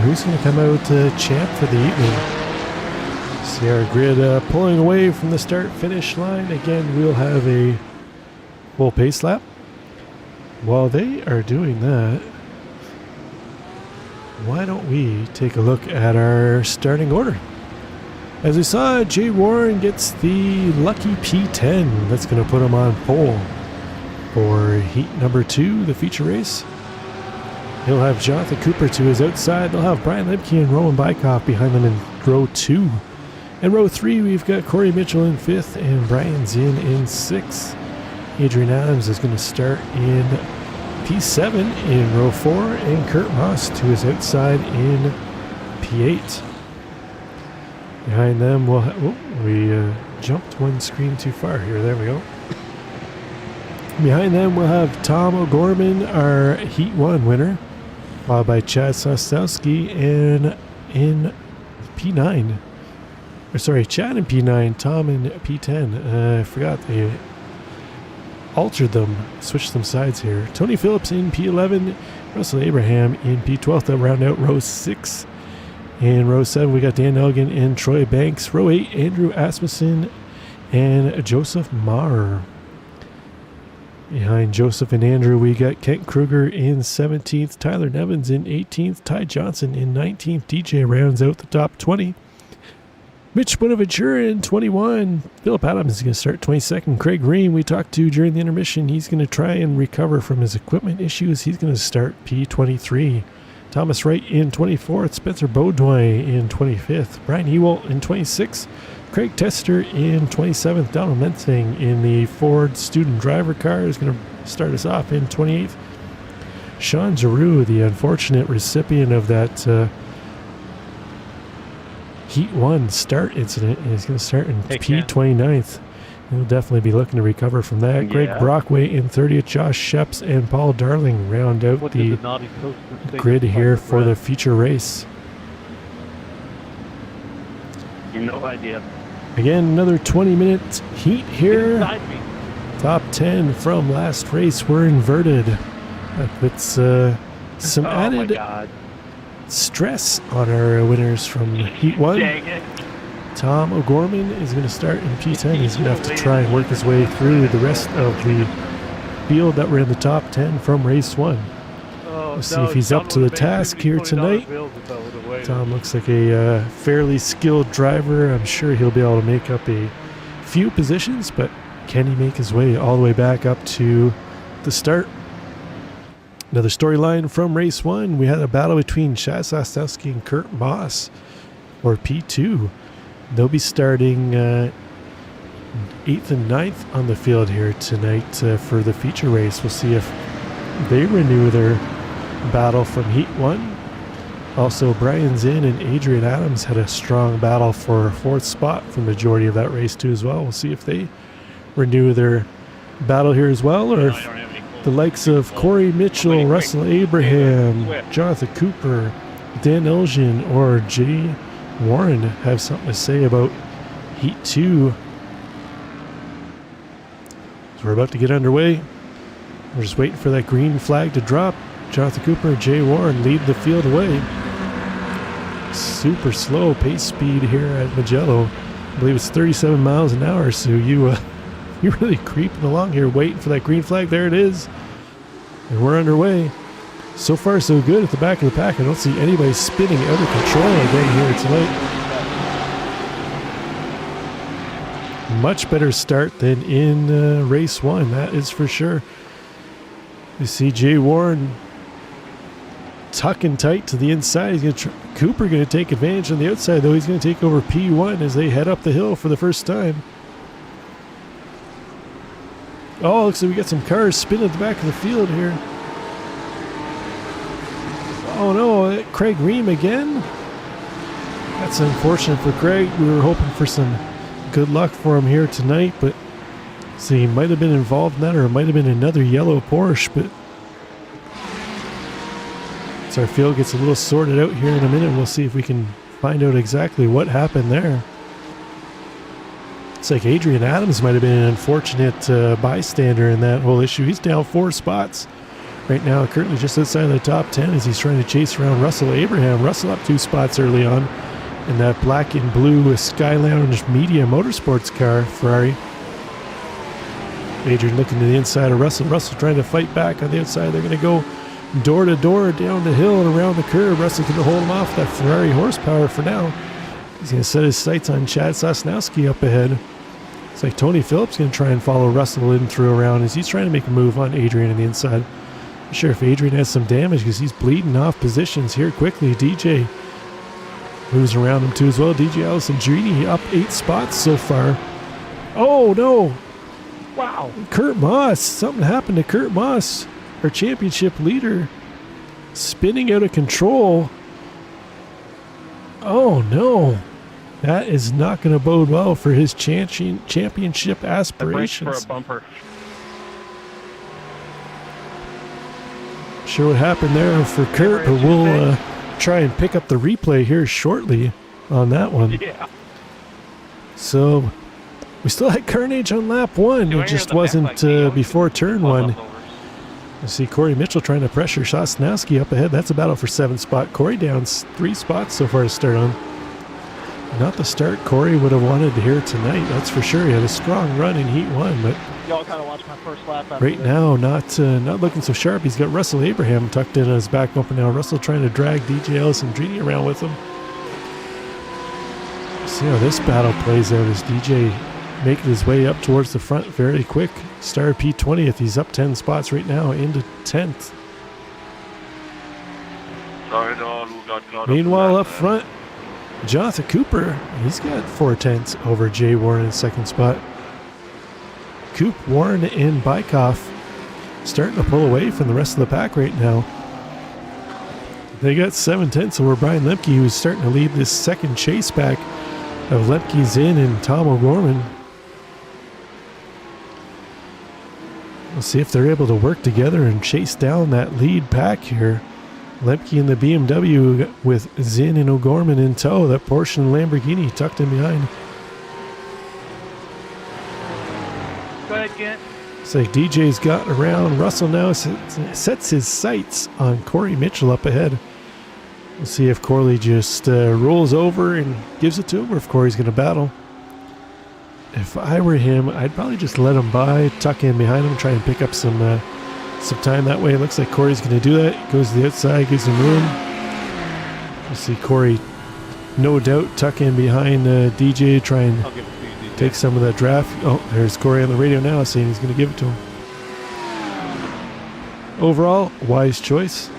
Who's going to come out champ for the evening? See our grid pulling away from the start-finish line. Again, we'll have a full pace lap. While they are doing that, why don't we take a look at our starting order? As we saw, Jay Warren gets the lucky P10. That's going to put him on pole for heat number 2, the feature race. He'll have Jonathan Cooper to his outside. They'll have Brian Lipke and Roman Bykoff behind them in row 2. In row 3, we've got Corey Mitchell in 5th and Brian Zinn in 6th. Adrian Adams is going to start in P7 in row 4, and Kurt Moss to his outside in P8. Behind them, we jumped one screen too far here. There we go. Behind them, we'll have Tom O'Gorman, our Heat 1 winner, followed by Chad Sostowski, and in P9. Chad in P9, Tom in P10. I forgot they altered them, switched them sides here. Tony Phillips in P11, Russell Abraham in P12. They'll round out row 6. In row 7, we got Dan Elgin and Troy Banks. Row 8, Andrew Asmussen and Joseph Marr. Behind Joseph and Andrew, we got Kent Kruger in 17th, Tyler Nevins in 18th, Ty Johnson in 19th. DJ rounds out the top 20. Mitch Bonaventura in 21. Philip Adams is going to start 22nd. Craig Green, we talked to during the intermission. He's going to try and recover from his equipment issues. He's going to start P23. Thomas Wright in 24th. Spencer Beaudoin in 25th. Brian Ewald in 26th. Craig Tester in 27th. Donald Mensing in the Ford student driver car is going to start us off in 28th. Sean Giroux, the unfortunate recipient of that Heat 1 start incident, is going to start in P29th. He'll definitely be looking to recover from that. Greg Brockway in 30th. Josh Sheps and Paul Darling round out the grid here for the feature race. No idea. Again, another 20-minute heat here. Top 10 from last race were inverted. That puts some added stress on our winners from Heat 1. Dang it. Tom O'Gorman is going to start in P10. He's going to have to try and work his way through the rest of the field that were in the top 10 from race 1. We'll see if he's up to the task here tonight. Tom looks like a fairly skilled driver. I'm sure he'll be able to make up a few positions, but can he make his way all the way back up to the start? Another storyline from race 1. We had a battle between Chad Sostowski and Kurt Moss for P2. They'll be starting 8th and 9th on the field here tonight for the feature race. We'll see if they renew their battle from Heat 1. Also, Brian Zinn and Adrian Adams had a strong battle for 4th spot for the majority of that race too as well. We'll see if they renew their battle here as well, or if the likes of Corey Mitchell, Russell Abraham, Jonathan Cooper, Dan Elgin, or Jay Warren have something to say about Heat 2. So we're about to get underway. We're just waiting for that green flag to drop. Jonathan Cooper and Jay Warren lead the field away. Super slow pace speed here at Magello. I believe it's 37 miles an hour, so you're really creeping along here waiting for that green flag. There it is. And we're underway. So far, so good at the back of the pack. I don't see anybody spinning out of control again here tonight. Much better start than in race 1, that is for sure. You see Jay Warren tucking tight to the inside. Cooper going to take advantage on the outside, though. He's going to take over P1 as they head up the hill for the first time. Oh, looks like we got some cars spinning at the back of the field here. Oh no, Craig Ream again? That's unfortunate for Craig. We were hoping for some good luck for him here tonight, but see, he might have been involved in that, or it might have been another yellow Porsche, but as our field gets a little sorted out here in a minute, we'll see if we can find out exactly what happened there. It's like Adrian Adams might have been an unfortunate bystander in that whole issue. He's down 4 spots right now, currently just outside of the top 10 as he's trying to chase around Russell Abraham. Russell up 2 spots early on in that black and blue Sky Lounge Media Motorsports car, Ferrari. Adrian looking to the inside of Russell. Russell trying to fight back on the outside. They're going to go door to door down the hill and around the curve. Russell's going to hold him off that Ferrari horsepower for now. He's going to set his sights on Chad Sosnowski up ahead. It's like Tony Phillips going to try and follow Russell in through around as he's trying to make a move on Adrian on the inside. Not sure if Adrian has some damage because he's bleeding off positions here quickly. DJ moves around him too as well. DJ Alessandrini up 8 spots so far. Oh no! Wow! Kurt Moss! Something happened to Kurt Moss, our championship leader, spinning out of control. Oh no! That is not going to bode well for his championship aspirations. For a bumper. Sure what happened there for Kurt, but we'll try and pick up the replay here shortly on that one. Yeah. So we still had carnage on lap 1. It just wasn't before turn 1. You see Corey Mitchell trying to pressure Sosnowski up ahead. That's a battle for 7th spot. Corey down 3 spots so far to start on. Not the start Corey would have wanted to hear tonight, that's for sure. He had a strong run in Heat 1, but Y'all kind of watched my first lap. right now, not looking so sharp. He's got Russell Abraham tucked in on his back bumper now. Russell trying to drag DJ Alessandrini around with him. See how this battle plays out as DJ making his way up towards the front very quick. Started P20th. He's up 10 spots right now into 10th. Meanwhile, up front, Jonathan Cooper, he's got 4/10 over Jay Warren in 2nd spot. Coop, Warren, and Bykoff starting to pull away from the rest of the pack right now. They got 7/10 over Brian Lemke, who's starting to lead this second chase back of Lemke, Zinn, and Tom O'Gorman. We'll see if they're able to work together and chase down that lead pack here. Lemke in the BMW with Zinn and O'Gorman in tow. That Porsche and Lamborghini tucked in behind. Go ahead, Kent. It's like DJ's got around. Russell now sets his sights on Corey Mitchell up ahead. We'll see if Corley just rolls over and gives it to him, or if Corey's going to battle. If I were him, I'd probably just let him by, tuck in behind him, try and pick up some time that way. It looks like Corey's going to do that. Goes to the outside, gives him room. We'll see Corey, no doubt, tuck in behind DJ, try and take some of that draft. Oh, there's Corey on the radio now saying he's going to give it to him. Overall, wise choice.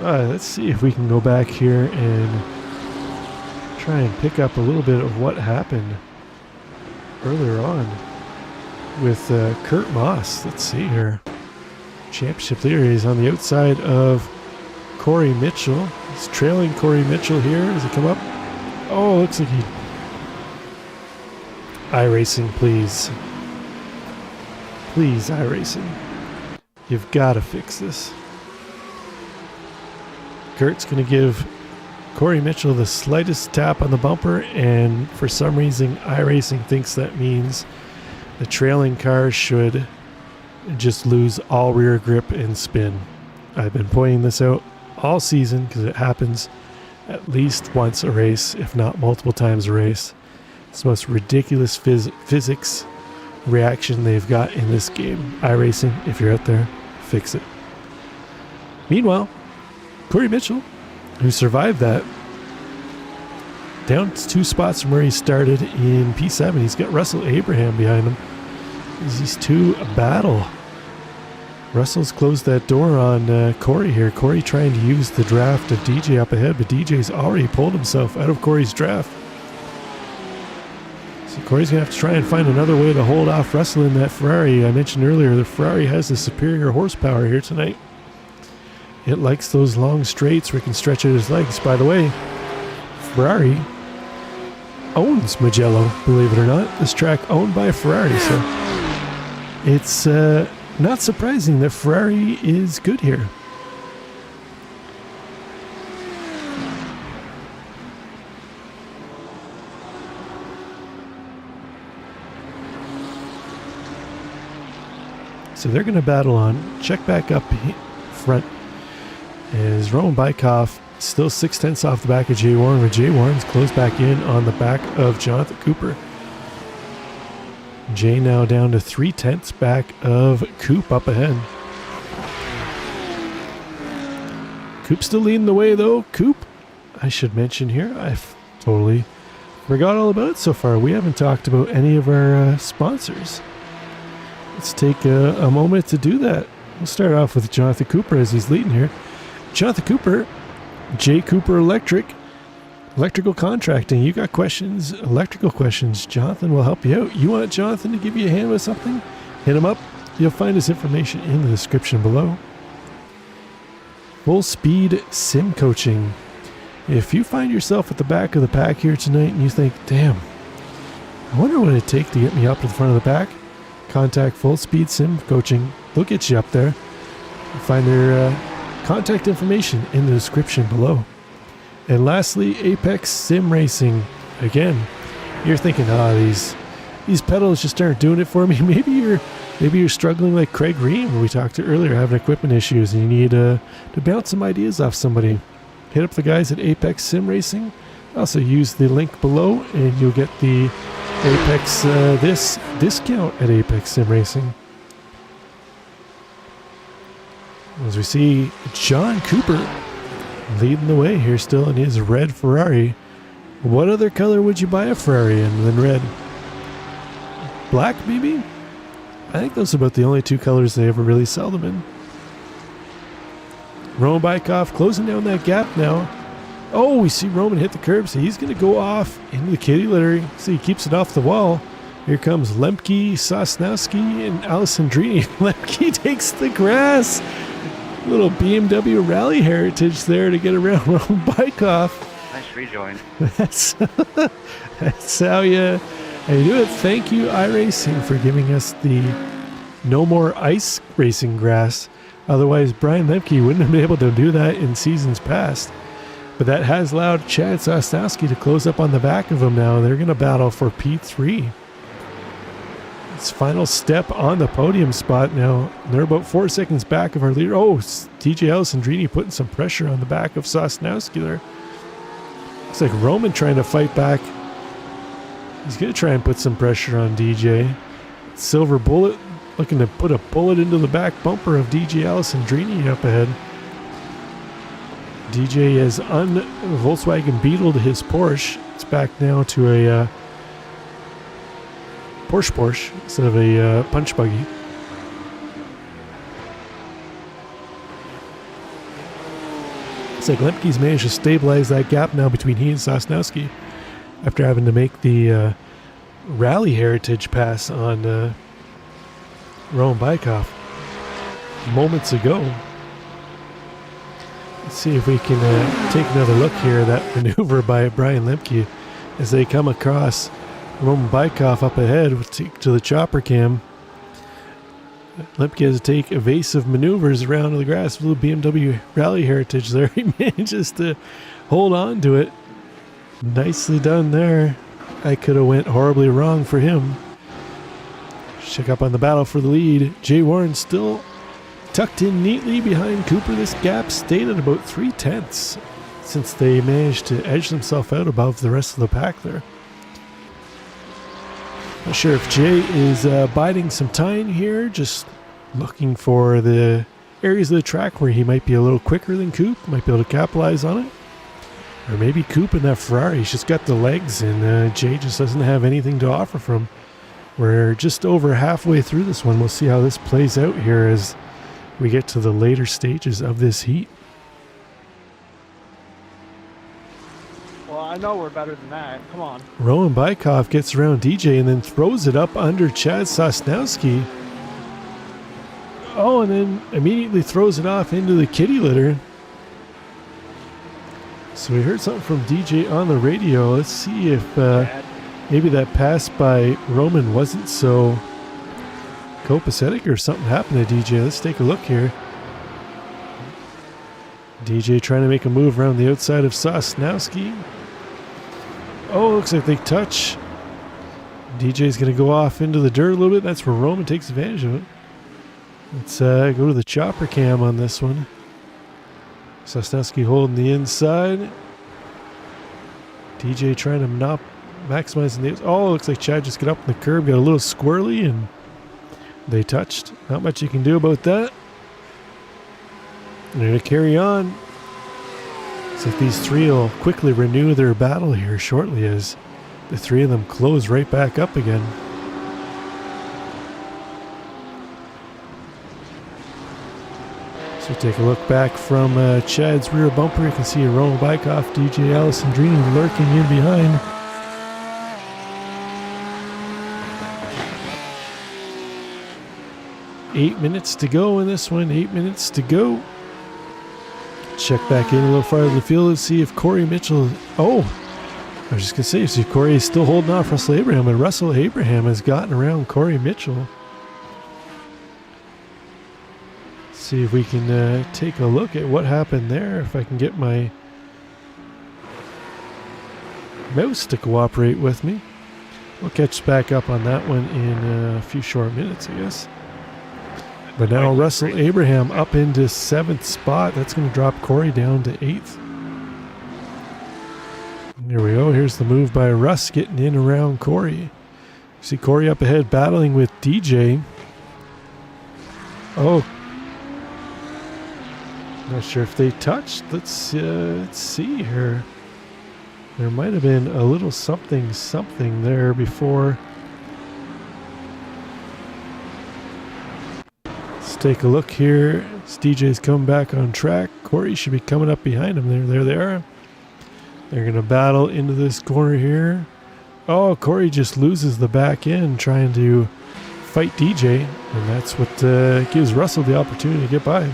Let's see if we can go back here and try and pick up a little bit of what happened earlier on with Kurt Moss. Let's see here. Championship leader is on the outside of Corey Mitchell. He's trailing Corey Mitchell here as he come up. Oh, looks like he... iRacing, please. Please, iRacing. You've got to fix this. Kurt's going to give Corey Mitchell the slightest tap on the bumper, and for some reason, iRacing thinks that means the trailing car should just lose all rear grip and spin. I've been pointing this out all season because it happens at least once a race, if not multiple times a race. It's the most ridiculous physics reaction they've got in this game. iRacing, if you're out there, fix it. Meanwhile, Corey Mitchell, who survived that, down 2 spots from where he started in P7. He's got Russell Abraham behind him. These two battle. Russell's closed that door on Corey here. Corey trying to use the draft of DJ up ahead, but DJ's already pulled himself out of Corey's draft. So Corey's going to have to try and find another way to hold off Russell in that Ferrari. I mentioned earlier the Ferrari has the superior horsepower here tonight. It likes those long straights where it can stretch out his legs. By the way, Ferrari owns Mugello, believe it or not. This track owned by Ferrari, so it's not surprising that Ferrari is good here. So they're going to battle on. Check back up front is Roman Bykov, still 6/10 off the back of Jay Warren, but Jay Warren's close back in on the back of Jonathan Cooper. Jay now down to 3/10 back of Coop up ahead. Coop still leading the way though. Coop, I should mention here, I've totally forgot all about it so far. We haven't talked about any of our sponsors. Let's take a moment to do that. We'll start off with Jonathan Cooper as he's leading here. Jonathan Cooper, J. Cooper Electrical Contracting. You got questions, electrical questions, Jonathan will help you out. You want Jonathan to give you a hand with something? Hit him up. You'll find his information in the description below. Full Speed Sim Coaching. If you find yourself at the back of the pack here tonight and you think, damn, I wonder what it'd take to get me up to the front of the pack, contact Full Speed Sim Coaching. They'll get you up there. You'll find their contact information in the description below. And lastly, Apex Sim Racing. Again, you're thinking, these pedals just aren't doing it for me. Maybe you're struggling like Craig Ream, who we talked to earlier, having equipment issues, and you need to bounce some ideas off somebody. Hit up the guys at Apex Sim Racing. Also use the link below, and you'll get the Apex this discount at Apex Sim Racing. As we see John Cooper leading the way here still in his red Ferrari. What other color would you buy a Ferrari in than red? Black maybe? I think those are about the only two colors they ever really sell them in. Roman Bykov closing down that gap now. Oh, we see Roman hit the curb, so he's going to go off into the kitty litter. See, he keeps it off the wall. Here comes Lemke, Sosnowski, and Alessandrini. Lemke takes the grass. Little BMW rally heritage there to get around Roman Bykov. Nice rejoin. That's how you do it. Thank you, iRacing, for giving us the no more ice racing grass. Otherwise, Brian Lemke wouldn't have been able to do that in seasons past. But that has allowed Chad Sosnowski to close up on the back of him now. They're going to battle for P3. It's final step on the podium spot now. They're about 4 seconds back of our leader. Oh, DJ Alessandrini putting some pressure on the back of Sosnowski there. Looks like Roman trying to fight back. He's going to try and put some pressure on DJ. Silver Bullet looking to put a bullet into the back bumper of DJ Alessandrini up ahead. DJ has Volkswagen Beetled his Porsche. It's back now to a Porsche instead of a punch buggy. It's like Lemke's managed to stabilize that gap now between he and Sosnowski after having to make the rally heritage pass on Roman Bykov moments ago. Let's see if we can take another look here at that maneuver by Brian Lemke as they come across Roman Bykov up ahead to the chopper cam. Lemke has to take evasive maneuvers around the grass. A little BMW rally heritage there. He manages to hold on to it. Nicely done there. I could have went horribly wrong for him. Check up on the battle for the lead. Jay Warren still tucked in neatly behind Cooper. This gap stayed at about 3/10 since they managed to edge themselves out above the rest of the pack there. Not sure if Jay is biding some time here, just looking for the areas of the track where he might be a little quicker than Coop, might be able to capitalize on it. Or maybe Coop in that Ferrari, he's just got the legs and Jay just doesn't have anything to offer from him. We're just over halfway through this one. We'll see how this plays out here as we get to the later stages of this heat. Well, I know we're better than that. Come on. Roman Bykov gets around DJ and then throws it up under Chad Sosnowski. Oh, and then immediately throws it off into the kitty litter. So we heard something from DJ on the radio. Let's see if maybe that pass by Roman wasn't so copacetic or something happened to DJ. Let's take a look here. DJ trying to make a move around the outside of Sosnowski. Oh, looks like they touch. DJ's going to go off into the dirt a little bit. That's where Roman takes advantage of it. Let's go to the chopper cam on this one. Sosnowski holding the inside. DJ trying to not maximize the... Oh, looks like Chad just got up on the curb, got a little squirrely, and they touched. Not much you can do about that. They're going to carry on. Looks like these three will quickly renew their battle here shortly as the three of them close right back up again. So take a look back from Chad's rear bumper. You can see a Roman Bykoff, DJ Alessandrini lurking in behind. Eight minutes to go in this one. 8 minutes to go. Check back in a little farther in the field and see if Corey Mitchell... Oh, I was just going to say, see if Corey is still holding off Russell Abraham, and Russell Abraham has gotten around Corey Mitchell. See if we can take a look at what happened there. If I can get my mouse to cooperate with me. We'll catch back up on that one in a few short minutes, I guess. But now Russell Abraham up into 7th spot. That's going to drop Corey down to 8th. Here we go. Here's the move by Russ getting in around Corey. See Corey up ahead battling with DJ. Oh. Not sure if they touched. Let's see here. There might have been a little something there before. Let's take a look here. As DJ's come back on track. Corey should be coming up behind him. There they are. They're going to battle into this corner here. Oh, Corey just loses the back end trying to fight DJ. And that's what gives Russell the opportunity to get by.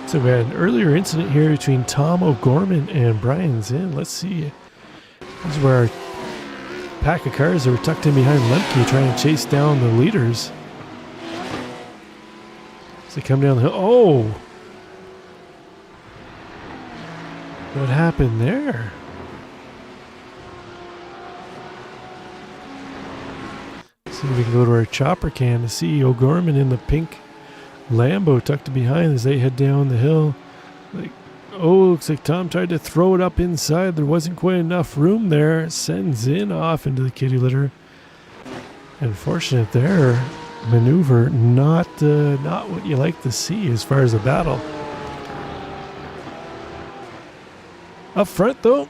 So we had an earlier incident here between Tom O'Gorman and Brian Zinn. Let's see. This is where our pack of cars that were tucked in behind Lemke trying to chase down the leaders. As they come down the hill. Oh! What happened there? Let's see if we can go to our chopper cam to see O'Gorman in the pink Lambo tucked behind as they head down the hill. Like, oh, looks like Tom tried to throw it up inside. There wasn't quite enough room there. Sends in off into the kitty litter. Unfortunate there. Maneuver not what you like to see as far as a battle. Up front though,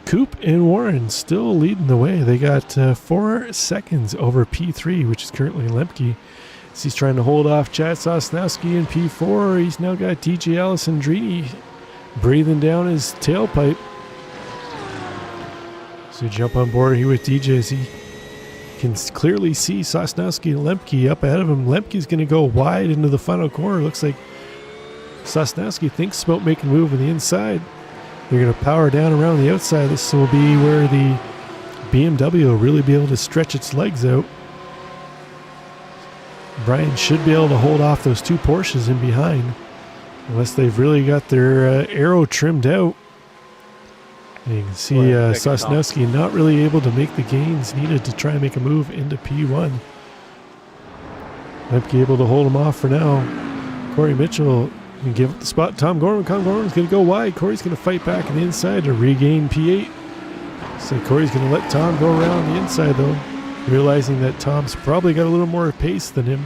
Coop and Warren still leading the way. They got 4 seconds over P3, which is currently Lemke. He's trying to hold off Chad Sosnowski in P4. He's now got DJ Alessandrini breathing down his tailpipe. So jump on board here with DJ as he can clearly see Sosnowski and Lemke up ahead of him. Lemke's going to go wide into the final corner. Looks like Sosnowski thinks about making a move on the inside. They're going to power down around the outside. This will be where the BMW will really be able to stretch its legs out. Brian should be able to hold off those 2 Porsches in behind, unless they've really got their arrow trimmed out. And you can see Sosnowski not really able to make the gains needed to try and make a move into P1. Might be able to hold him off for now. Corey Mitchell can give up the spot. Tom Gorman's going to go wide. Corey's going to fight back on the inside to regain P8. So Corey's going to let Tom go around the inside though, realizing that Tom's probably got a little more pace than him.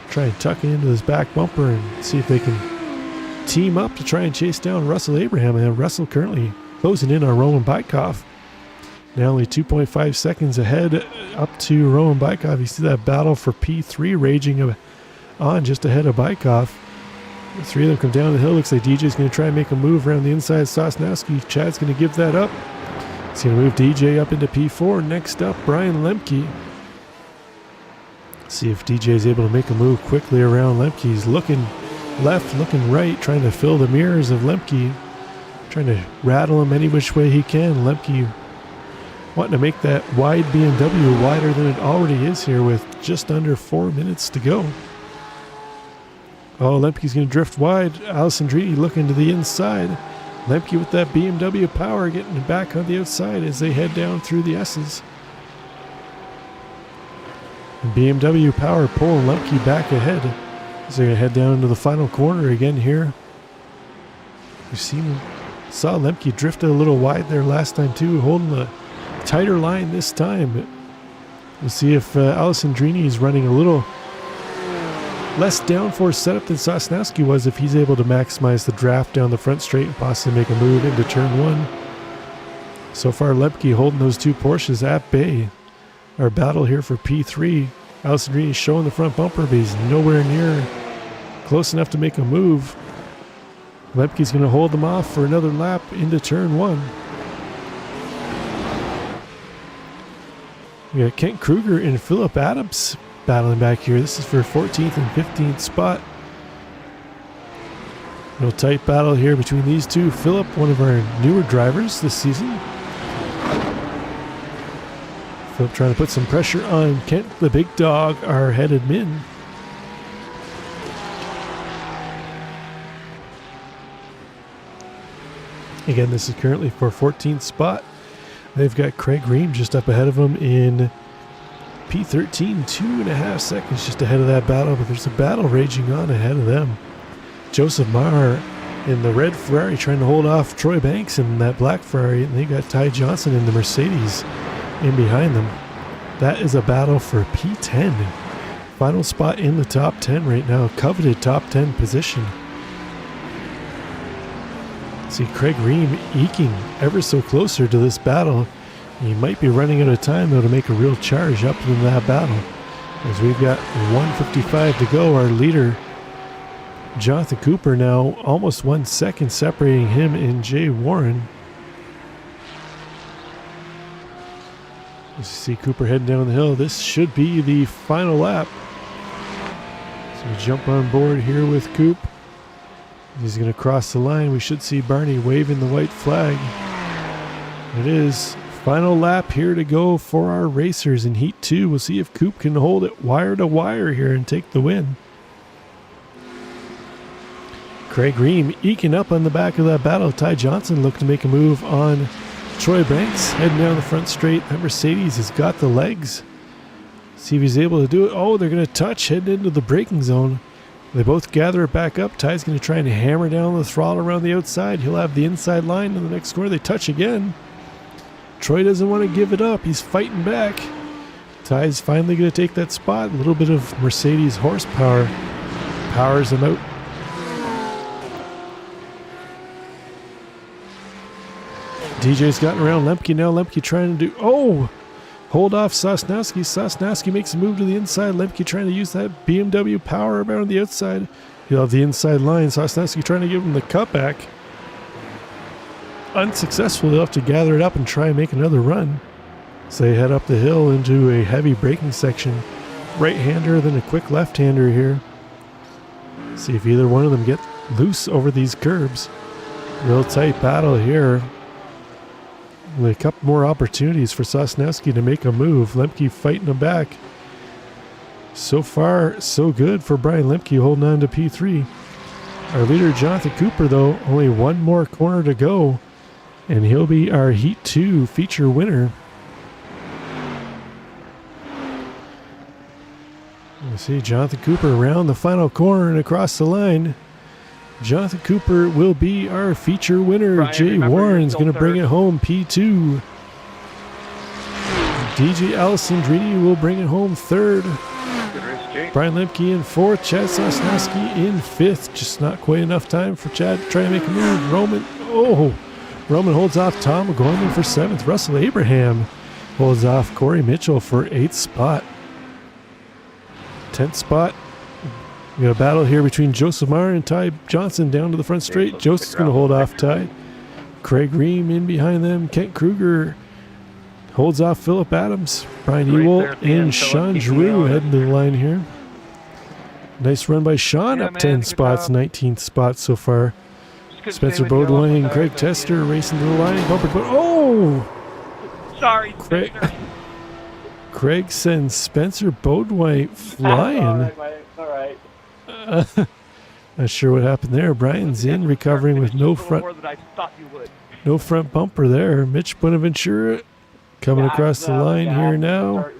Try and tuck into his back bumper and see if they can team up to try and chase down Russell Abraham. And Russell currently closing in on Roman Bykov. Now only 2.5 seconds ahead up to Roman Bykov. You see that battle for P3 raging on just ahead of Bykov. The three of them come down the hill. Looks like DJ's going to try and make a move around the inside. Sosnowski. Chad's going to give that up. He's going to move DJ up into P4. Next up, Brian Lemke. See if DJ is able to make a move quickly around Lemke. He's looking left, looking right, trying to fill the mirrors of Lemke. Trying to rattle him any which way he can. Lemke wanting to make that wide BMW wider than it already is here with just under 4 minutes to go. Oh, Lemke's going to drift wide. Alessandrini looking to the inside. Lemke with that BMW power getting back on the outside as they head down through the S's. And BMW power pulling Lemke back ahead as they're going to head down into the final corner again here. We've saw Lemke drift a little wide there last time too, holding a tighter line this time. We'll see if Alessandrini is running a little less downforce setup than Sosnowski was, if he's able to maximize the draft down the front straight and possibly make a move into turn one. So far, Lemke holding those two Porsches at bay. Our battle here for P3. Alessandrini showing the front bumper, but he's nowhere near close enough to make a move. Lemke's going to hold them off for another lap into turn one. We got Kent Kruger and Philip Adams battling back here. This is for 14th and 15th spot. Real tight battle here between these two. Philip, one of our newer drivers this season. Philip trying to put some pressure on Kent, the big dog, our head admin. Again, this is currently for 14th spot. They've got Craig Ream just up ahead of him in P13, 2.5 seconds just ahead of that battle, but there's a battle raging on ahead of them. Joseph Maher in the red Ferrari trying to hold off Troy Banks in that black Ferrari, and they got Ty Johnson in the Mercedes in behind them. That is a battle for P10. Final spot in the top 10 right now, coveted top 10 position. See Craig Ream eking ever so closer to this battle. He might be running out of time though to make a real charge up in that battle. As we've got 1:55 to go, our leader Jonathan Cooper now almost 1 second separating him and Jay Warren. You see Cooper heading down the hill. This should be the final lap. So we jump on board here with Coop. He's going to cross the line. We should see Barney waving the white flag. It is final lap here to go for our racers in Heat 2. We'll see if Coop can hold it wire to wire here and take the win. Craig Ream eking up on the back of that battle. Ty Johnson looked to make a move on Troy Banks heading down the front straight. That Mercedes has got the legs. See if he's able to do it. Oh, they're going to touch heading into the braking zone. They both gather it back up. Ty's going to try and hammer down the throttle around the outside. He'll have the inside line in the next corner. They touch again. Troy doesn't want to give it up. He's fighting back. Ty's finally going to take that spot. A little bit of Mercedes horsepower powers him out. DJ's gotten around Lemke now. Lemke trying to do... Oh! Hold off Sosnowski. Sosnowski makes a move to the inside. Lemke trying to use that BMW power around the outside. He'll have the inside line. Sosnowski trying to give him the cutback. Unsuccessful. They'll have to gather it up and try and make another run. So they head up the hill into a heavy braking section. Right-hander, then a quick left-hander here. See if either one of them get loose over these curbs. Real tight battle here. With a couple more opportunities for Sosnowski to make a move. Lemke fighting him back. So far, so good for Brian Lemke holding on to P3. Our leader, Jonathan Cooper, though, only one more corner to go, and he'll be our Heat 2 feature winner. You see Jonathan Cooper around the final corner and across the line. Jonathan Cooper will be our feature winner. Brian, Jay Warren's going to bring it home, P2. DJ Alessandrini will bring it home third. Good race, Jake. Brian Lemke in fourth. Chad Sosnowski in fifth. Just not quite enough time for Chad to try and make a move. Roman holds off Tom Gorman for 7th. Russell Abraham holds off Corey Mitchell for 8th spot. 10th spot. We got a battle here between Joseph Marr and Ty Johnson down to the front straight. Joseph's going to hold off Ty. Craig Ream in behind them. Kent Kruger holds off Philip Adams. Brian Ewell and Sean Giroux heading to the line here. Nice run by Sean, up 10 spots, 19th spot so far. Spencer Baudouin and Craig Tester racing to the line. Bumper, Sorry, Craig. Craig sends Spencer Baudouin flying. All right. Not sure what happened there. Brian's in, recovering with no front bumper there. Mitch Bonaventura coming across the line here now.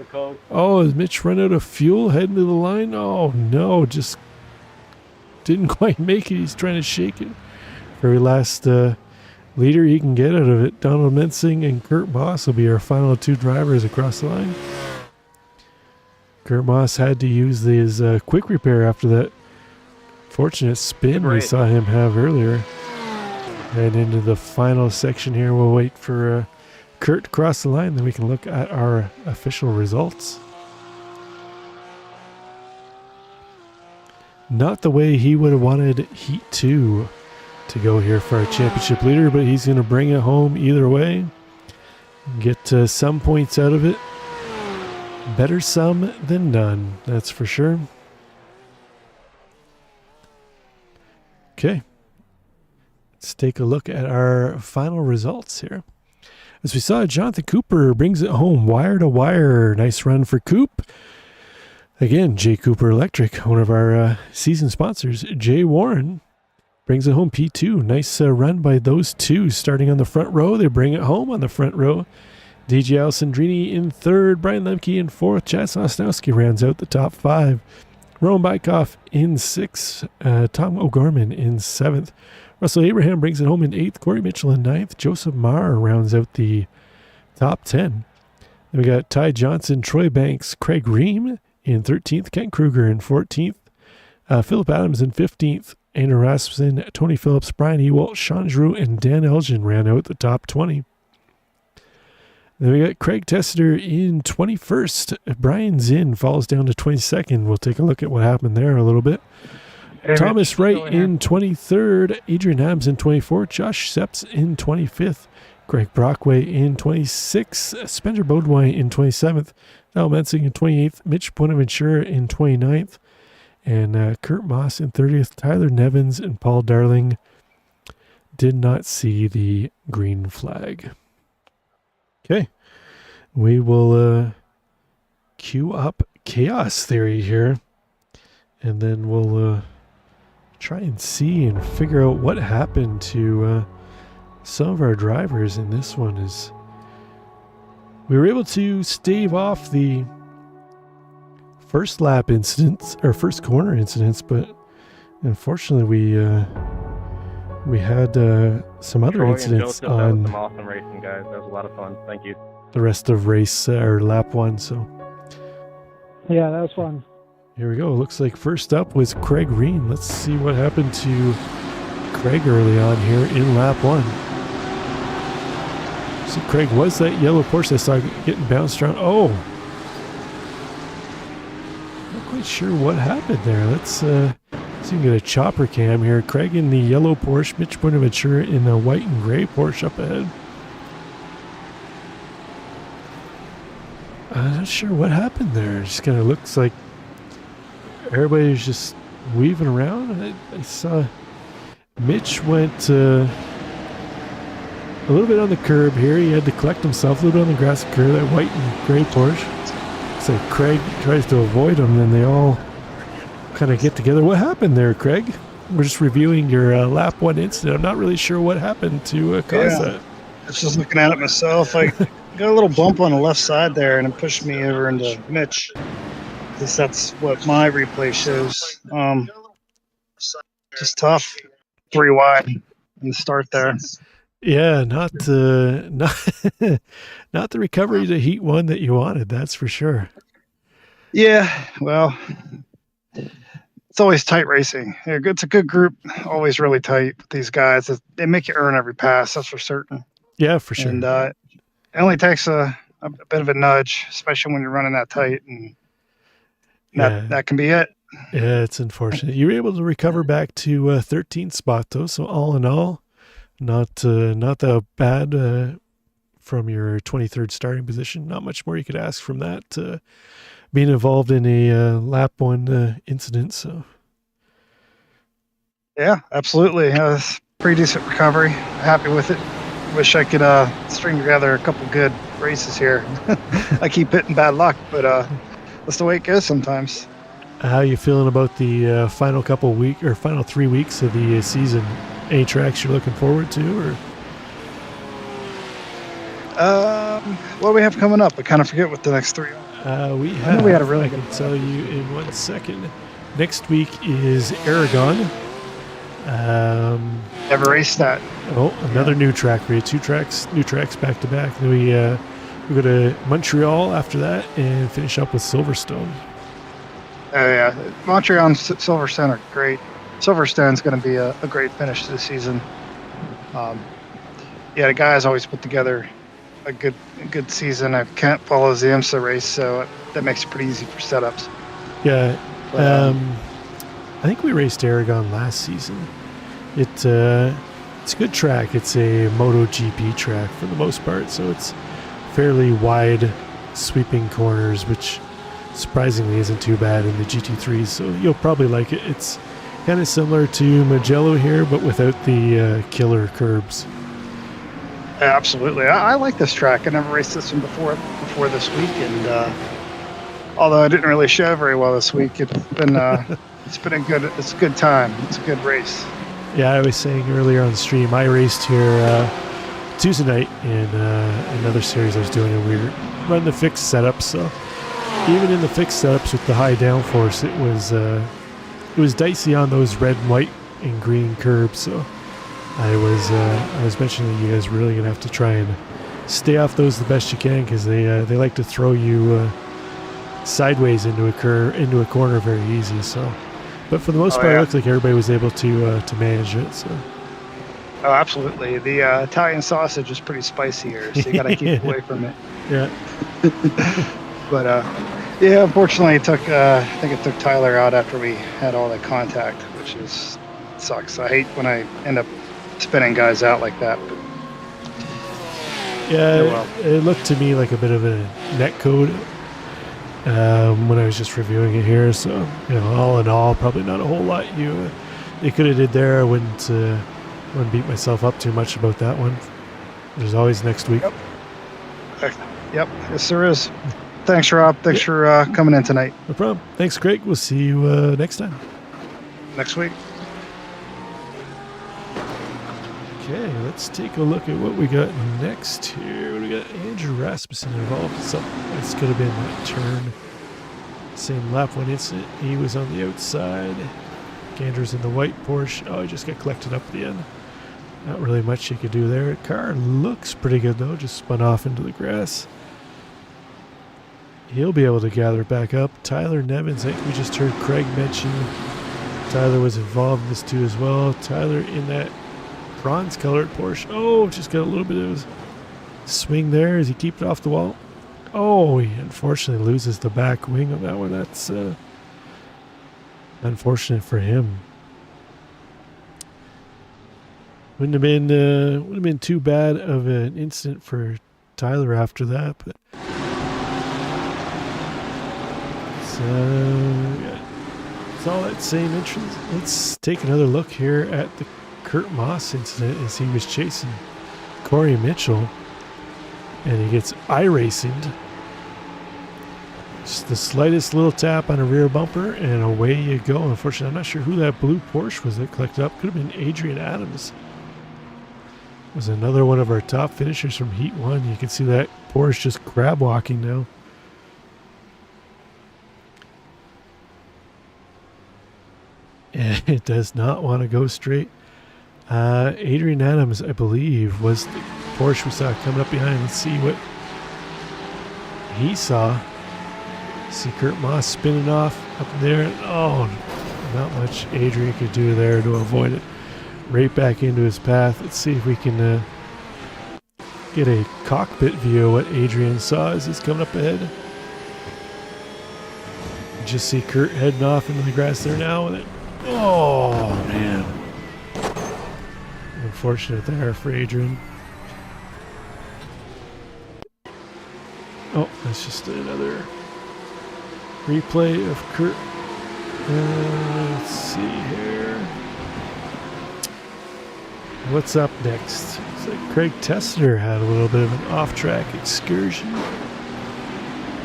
Oh, has Mitch run out of fuel heading to the line? Oh no, just didn't quite make it. He's trying to shake it. Very last leader he can get out of it. Donald Mensing and Kurt Moss will be our final 2 drivers across the line. Kurt Moss had to use his quick repair after that fortunate spin we saw him have earlier. And into the final section here, we'll wait for Kurt to cross the line, then we can look at our official results. Not the way he would have wanted Heat 2 to go here for our championship leader, but he's going to bring it home either way. Get some points out of it. Better some than none, that's for sure. Okay. Let's take a look at our final results here. As we saw, Jonathan Cooper brings it home wire to wire. Nice run for Coop. Again, Jay Cooper Electric, one of our season sponsors. Jay Warren brings it home P2. Nice run by those two. Starting on the front row, they bring it home on the front row. DJ Alessandrini in 3rd. Brian Lemke in 4th. Chad Sosnowski rounds out the top 5. Rowan Bykoff in 6th. Tom O'Gorman in 7th. Russell Abraham brings it home in 8th. Corey Mitchell in 9th. Joseph Marr rounds out the top 10. Then we got Ty Johnson, Troy Banks, Craig Ream in 13th. Kent Kruger in 14th. Philip Adams in 15th. Andrew Rasmussen, Tony Phillips, Brian Ewell, Sean Giroux, and Dan Elgin ran out the top 20. Then we got Craig Tester in 21st. Brian Zinn falls down to 22nd. We'll take a look at what happened there a little bit. Thomas Wright in 23rd. Adrian Adams in 24th. Josh Sepps in 25th. Greg Brockway in 26th. Spencer Baudouin in 27th. Al Mensing in 28th. Mitch Bonaventura in 29th. And Kurt Moss in 30th. Tyler Nevins and Paul Darling did not see the green flag. Okay. We will queue up Chaos Theory here. And then we'll try and see and figure out what happened to some of our drivers in this one. Is we were able to stave off the first lap incidents or first corner incidents, but unfortunately we had some other Troy incidents and Joseph, on that was some awesome racing, guys. That was a lot of fun. Thank you. the rest of race or lap 1. So yeah, that was fun. here we go. Looks like first up was Craig Ream. Let's see what happened to Craig early on here in lap 1. So Craig was that yellow Porsche I saw getting bounced around. Oh, not quite sure what happened there. Let's see if we can get a chopper cam here. Craig in the yellow Porsche, Mitch Bonaventura in the white and gray Porsche up ahead. I'm not sure what happened there. It just kind of looks like everybody's just weaving around. I saw Mitch went a little bit on the curb here. He had to collect himself a little bit on the grassy curb, that white and gray Porsche. So Craig tries to avoid him, and they all kind of get together. What happened there, Craig? We're just reviewing your lap 1 incident. I'm not really sure what happened to cause that. I was just looking at it myself. I got a little bump on the left side there, and it pushed me over into Mitch. At least that's what my replay shows. Just tough. 3 wide in the start there. Yeah, not not the recovery to Heat 1 that you wanted. That's for sure. Yeah, well, it's always tight racing. It's a good group, always really tight with these guys. They make you earn every pass, that's for certain. Yeah, for sure. And it only takes a bit of a nudge, especially when you're running that tight, and that can be it. Yeah, it's unfortunate. You were able to recover back to 13th spot though, so all in all, not that bad from your 23rd starting position. Not much more you could ask from that. Being involved in a lap 1 incident, so yeah, absolutely. Pretty decent recovery. Happy with it. Wish I could string together a couple good races here. I keep hitting bad luck, but that's the way it goes sometimes. how you feeling about the final 3 weeks of the season? Any tracks you're looking forward to, or? What we have coming up? I kind of forget what the next 3 are. We I know we had a really I good can tell you in 1 second. Next week is Aragon. Never raced that. Oh, another new track. We had 2 new tracks back to back. Then we go to Montreal after that and finish up with Silverstone. Oh yeah, Montreal and Silverstone are great. Silverstone's going to be a great finish to the season. Yeah, the guys always put together a good season. I can't follow the IMSA race, so that makes it pretty easy for setups. Yeah, But, I think we raced Aragon last season. It's a good track. It's a MotoGP track for the most part, so it's fairly wide, sweeping corners, which surprisingly isn't too bad in the GT3. So you'll probably like it. It's kind of similar to Mugello here, but without the killer curbs. absolutely, I like this track. I never raced this one before this week, and although I didn't really show very well this week, it's been a good time. It's a good race. Yeah, I was saying earlier on the stream, I raced here Tuesday night in another series I was doing, and we were running the fixed setup. So even in the fixed setups with the high downforce, it was dicey on those red, white, and green curbs. So I was mentioning that you guys are really gonna have to try and stay off those the best you can, because they like to throw you sideways into a corner very easy. So. But for the most part, yeah. it looked like everybody was able to manage it. So. Oh, absolutely. The Italian sausage is pretty spicy here, so you got to keep away from it. Yeah. But yeah, unfortunately, I think it took Tyler out after we had all that contact, which sucks. I hate when I end up spinning guys out like that. But, Yeah, well. it looked to me like a bit of a net code when I was just reviewing it here. So, all in all, probably not a whole lot you could have did there. I wouldn't beat myself up too much about that one. There's always next week. Yep, yes, there is. Thanks, Rob. Thanks for coming in tonight. No problem. Thanks, Craig. We'll see you next time. Next week. Okay, let's take a look at what we got next here. We got Andrew Rasmussen involved. So it's going to be in that turn. Same lap 1 incident. He was on the outside. Andrew's in the white Porsche. Oh, he just got collected up at the end. Not really much you could do there. Car looks pretty good though. Just spun off into the grass. He'll be able to gather it back up. Tyler Nevins, I think we just heard Craig mention Tyler was involved in this too as well. Tyler in that bronze colored Porsche. Oh, just got a little bit of swing there as he kept it off the wall. Oh, he unfortunately loses the back wing of that one. That's unfortunate for him. Wouldn't have been too bad of an incident for Tyler after that, but it's all that same entrance. Let's take another look here at the Kurt Moss incident as he was chasing Corey Mitchell, and he gets iRacing'd. Just the slightest little tap on a rear bumper, and away you go. Unfortunately, I'm not sure who that blue Porsche was that collected up. Could have been Adrian Adams. Was another one of our top finishers from Heat 1. You can see that Porsche just crab walking now. And it does not want to go straight. Adrian Adams, I believe, was the Porsche we saw coming up behind. Let's see what he saw. See Kurt Moss spinning off up there. Oh, Not much Adrian could do there to avoid it. Right back into his path. Let's see if we can get a cockpit view of what Adrian saw as he's coming up ahead. Just see Kurt heading off into the grass there now with it. Oh, man. Unfortunate there for Adrian. Oh, that's just another replay of Kurt. Let's see here. What's up next? Looks like Craig Tessner had a little bit of an off-track excursion.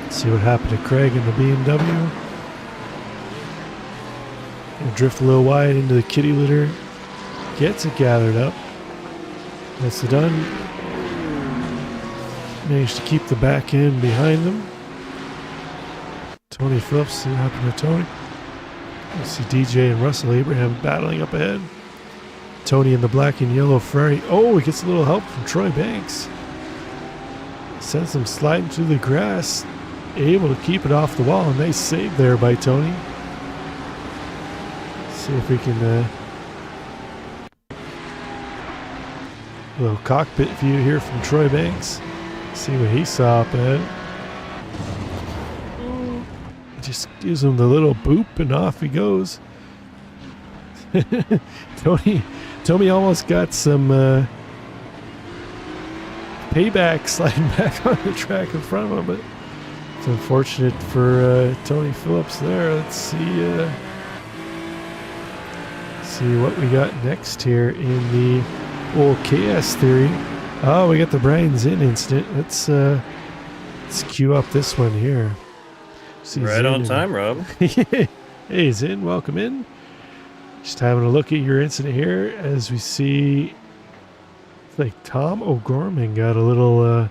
Let's see what happened to Craig in the BMW. Gonna drift a little wide into the kitty litter. Gets it gathered up. That's done. Managed to keep the back end behind them. Tony Phillips, see what happened to Tony. You see DJ and Russell Abraham battling up ahead. Tony in the black and yellow Ferrari. Oh, he gets a little help from Troy Banks. Sends him sliding through the grass. Able to keep it off the wall. A nice save there by Tony. See if we can a little cockpit view here from Troy Banks. See what he saw up ahead. Just gives him the little boop and off he goes. Tony almost got some payback sliding back on the track in front of him, but it's unfortunate for Tony Phillips there. Let's see what we got next here in the old KS theory. Oh, we got the Brian Zinn incident. Let's cue up this one here. See right Zinn on time, Rob. Hey Zinn, welcome in. Just having a look at your incident here as we see it's like Tom O'Gorman got a little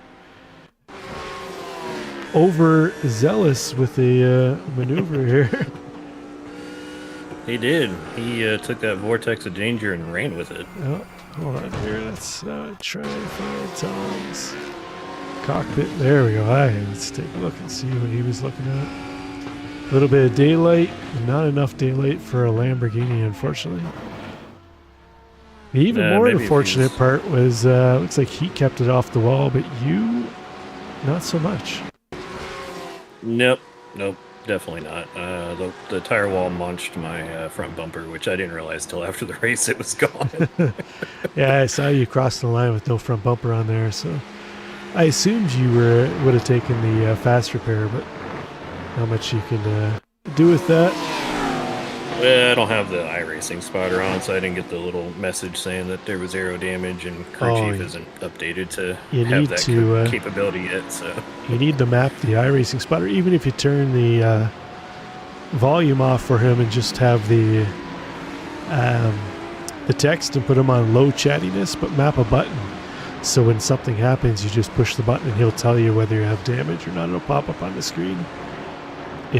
overzealous with a maneuver here. He did. He took that vortex of danger and ran with it. Oh, hold on here. Let's try and find Tom's cockpit. There we go. Let's take a look and see what he was looking at. A little bit of daylight, not enough daylight for a Lamborghini, unfortunately. The even more unfortunate part was looks like he kept it off the wall, but you, not so much. Nope, definitely not. The tire wall munched my front bumper, which I didn't realize till after the race it was gone. Yeah, I saw you cross the line with no front bumper on there, so I assumed you would have taken the fast repair, but not much you can do with that. Well, I don't have the iRacing spotter on, so I didn't get the little message saying that there was aero damage, and crew chief isn't updated to have that capability yet. So you need to map the iRacing spotter, even if you turn the volume off for him and just have the text and put him on low chattiness, but map a button. So when something happens, you just push the button and he'll tell you whether you have damage or not. It'll pop up on the screen. I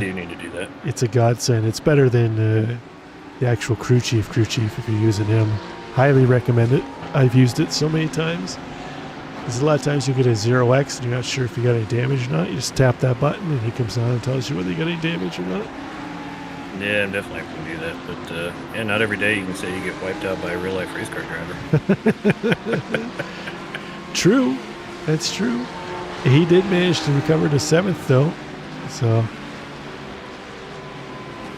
do need to do that. It's a godsend. It's better than the actual crew chief if you're using him. Highly recommend it. I've used it so many times. Because a lot of times you get a 0x and you're not sure if you got any damage or not. You just tap that button and he comes on and tells you whether you got any damage or not. Yeah, I'm definitely going to do that. But not every day you can say you get wiped out by a real life race car driver. True. That's true. He did manage to recover to 7th though. So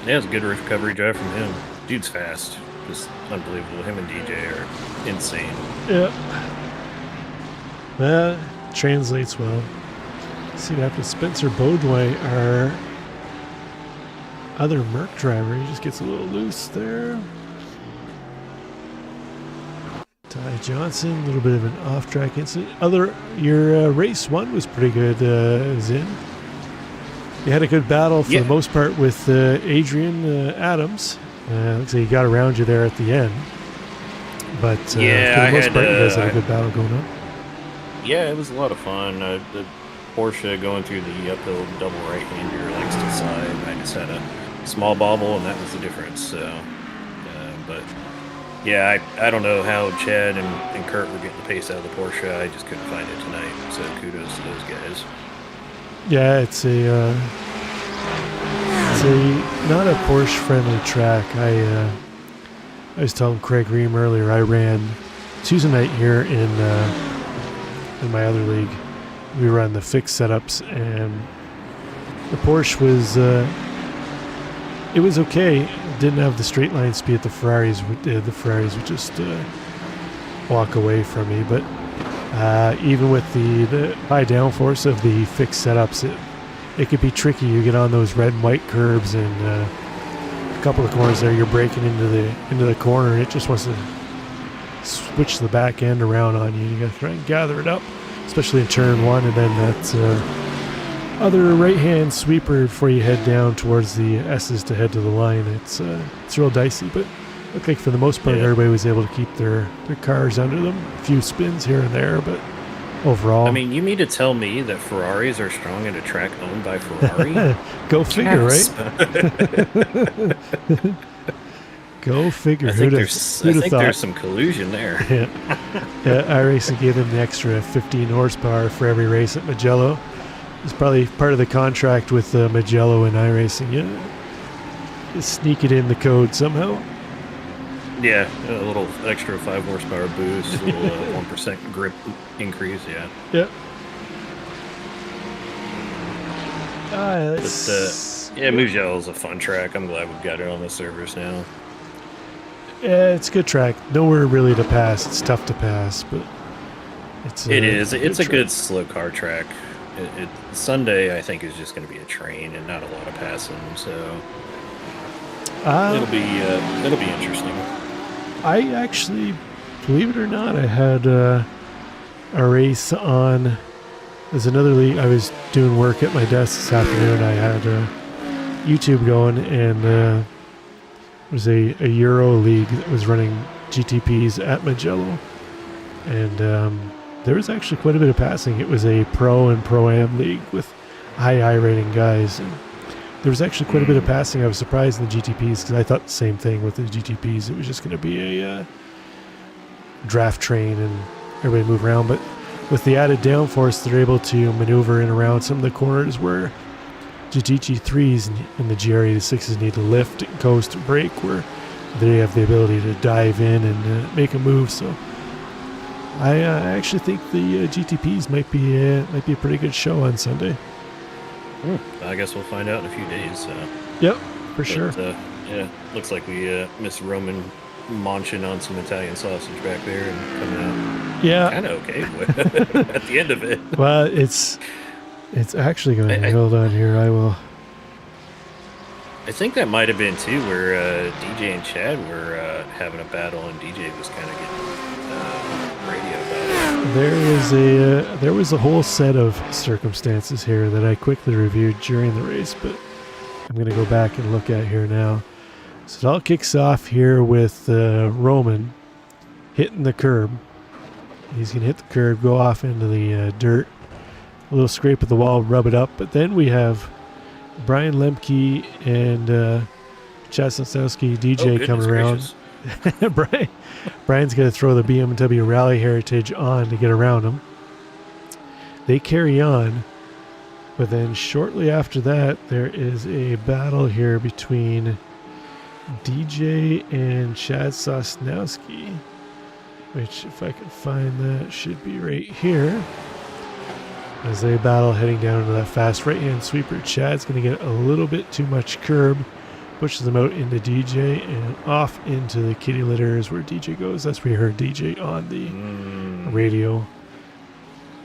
yeah, it's a good recovery drive from him. Dude's fast. Just unbelievable. Him and DJ are insane. Yeah. That translates well. See what happens. Spencer Beaudoin, our other Merc driver, he just gets a little loose there. Ty Johnson, a little bit of an off-track incident. Your race one was pretty good, Zinn. You had a good battle for the most part with Adrian Adams. Looks like he got around you there at the end. But for the most part, you guys had a good battle going on. Yeah, it was a lot of fun. The Porsche going through the uphill double right-hander legs to the side. I just had a small bobble, and that was the difference. So, but yeah, I don't know how Chad and Kurt were getting the pace out of the Porsche. I just couldn't find it tonight. So kudos to those guys. Yeah, it's a not a Porsche friendly track. I was telling Craig Ream earlier, I ran Tuesday night here in my other league. We run the fixed setups, and the Porsche was it was okay. It didn't have the straight line speed the Ferraris did. The Ferraris would just walk away from me. But even with the high downforce of the fixed setups, it could be tricky. You get on those red and white curbs, and a couple of corners there, you're breaking into the corner, and it just wants to switch the back end around on you. You got to try and gather it up, especially in turn one, and then that other right-hand sweeper before you head down towards the S's to head to the line. It's real dicey, but looked like for the most part everybody was able to keep their cars under them. A few spins here and there, but overall, I mean, you mean to tell me that Ferraris are strong at a track owned by Ferrari? Go figure, right? Go figure. I think there's some collusion there. iRacing gave them the extra 15 horsepower for every race at Mugello. It's probably part of the contract with Mugello and iRacing. Yeah, sneak it in the code somehow. Yeah, a little extra 5 horsepower boost, a little 1% grip increase. Yeah. Yep. Yeah, Mugello is a fun track. I'm glad we've got it on the servers now. Yeah, it's a good track. Nowhere really to pass. It's tough to pass, but it's a good slow car track. Sunday, I think, is just going to be a train and not a lot of passing, so it'll be interesting. I actually, believe it or not, I had a race on. There's another league. I was doing work at my desk this afternoon. I had YouTube going, and there was a Euro league that was running GTPs at Mugello, and there was actually quite a bit of passing. It was a pro and pro-am league with high rating guys, and there was actually quite a bit of passing. I was surprised in the GTPs because I thought the same thing with the GTPs. It was just going to be a draft train and everybody move around. But with the added downforce, they're able to maneuver in around some of the corners where GT3s and the GR86s need to lift and coast and brake, where they have the ability to dive in and make a move. So I actually think the GTPs might be a pretty good show on Sunday. I guess we'll find out in a few days. Yep, for sure. Yeah, looks like we missed Roman munching on some Italian sausage back there and coming out. Yeah, kind of okay at the end of it. Well, it's actually going. Hold on here. I will. I think that might have been too where DJ and Chad were having a battle, and DJ was kind of getting radio about it. There was a whole set of circumstances here that I quickly reviewed during the race, but I'm going to go back and look at here now. So it all kicks off here with Roman hitting the curb. He's going to hit the curb, go off into the dirt, a little scrape of the wall, rub it up. But then we have Brian Lemke and Chad Sosnowski, DJ coming around. Brian's going to throw the BMW Rally Heritage on to get around him. They carry on, but then shortly after that, there is a battle here between DJ and Chad Sosnowski, which, if I can find that, should be right here. As they battle heading down into that fast right-hand sweeper, Chad's going to get a little bit too much curb, pushes them out into DJ and off into the kitty litters where DJ goes. That's where you heard DJ on the radio.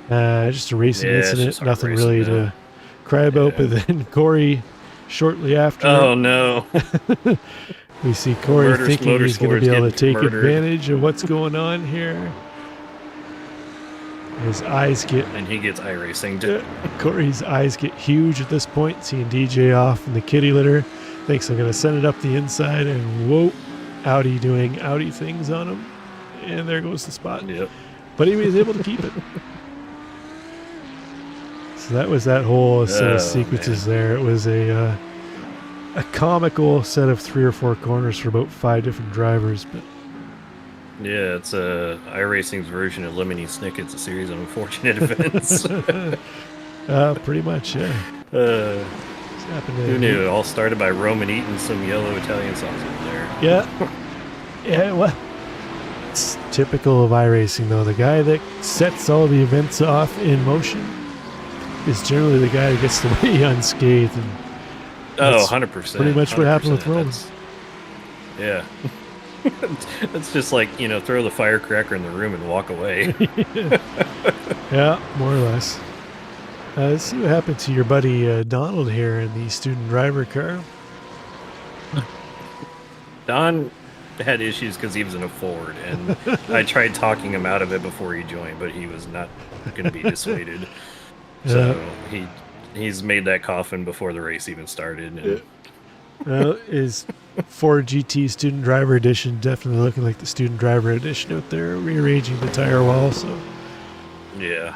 Just a racing incident, nothing really to cry about. But then Corey, shortly after. Oh no! We see Corey thinking he's going to be able to take advantage of what's going on here. His eyes get... And he gets iRacing. Corey's eyes get huge at this point, seeing DJ off in the kitty litter. Thinks I'm going to send it up the inside, and whoa, Audi doing Audi things on him. And there goes the spot. Yep. But he was able to keep it. So that was that whole set of sequences there. It was a comical set of 3 or 4 corners for about 5 different drivers, but yeah, it's iRacing's version of Lemony Snicket's A Series of Unfortunate Events. Pretty much, yeah. So Happened Who to knew? It all started by Roman eating some yellow Italian sauce over there. Yeah. Yeah, well, it's typical of iRacing, though. The guy that sets all the events off in motion is generally the guy that gets away unscathed. And Oh, that's 100%. pretty much what happened with 100%. Roman. Yeah. It's just like, throw the firecracker in the room and walk away. Yeah, more or less. Let's see what happened to your buddy Donald here in the student driver car. Don had issues because he was in a Ford, and I tried talking him out of it before he joined, but he was not going to be dissuaded. So he's made that coffin before the race even started. And Well, his Ford GT Student Driver Edition definitely looking like the Student Driver Edition out there, rearranging the tire wall. So yeah.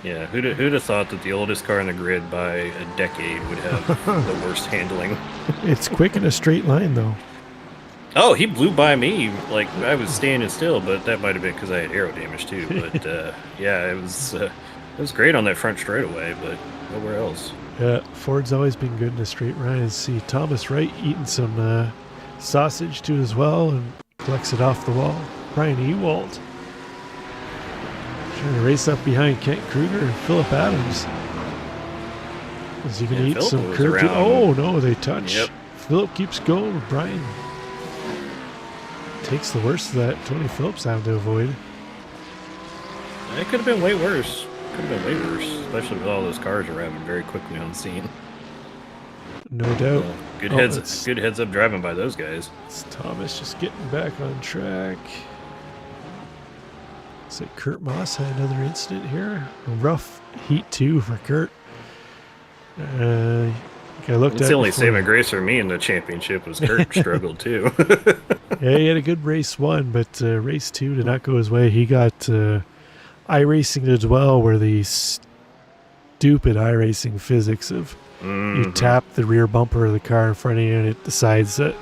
Who'd have thought that the oldest car in the grid by a decade would have the worst handling? it's quick in a straight line, though. Oh, he blew by me like I was standing still, but that might have been because I had aero damage too. But yeah, it was great on that front straightaway, but nowhere else. Yeah, Ford's always been good in a straight line. See Thomas Wright eating some sausage too as well, and collects it off the wall. Brian Ewald trying to race up behind Kent Kruger and Philip Adams. Is he going to eat Phillip some was curb? around. Oh no, they touch. Yep. Philip keeps going. Brian takes the worst of that. Tony Phillips having to avoid. It could have been way worse. Could have been way worse, especially with all those cars arriving very quickly on scene. No doubt. So, good it's- good heads up driving by those guys. It's Thomas just getting back on track. Looks like Kurt Moss had another incident here. A rough heat 2 for Kurt. I looked It's at the only before. saving grace for me in the championship was Kurt struggled too. Yeah, he had a good race 1, but race 2 did not go his way. He got iRacing as well, where the stupid iRacing physics of you tap the rear bumper of the car in front of you and it decides that,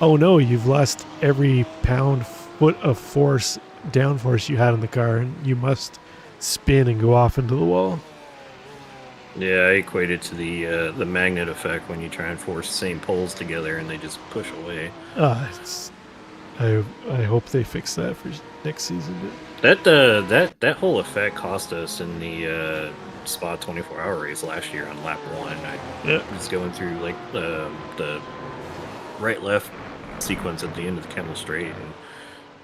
oh no, you've lost every pound-foot of force, downforce you had in the car, and you must spin and go off into the wall. Yeah, I equate it to the magnet effect when you try and force the same poles together and they just push away. I hope they fix that for next season. That whole effect cost us in the Spa 24-hour race last year on lap 1. I was going through like the right-left sequence at the end of the Kemmel Straight and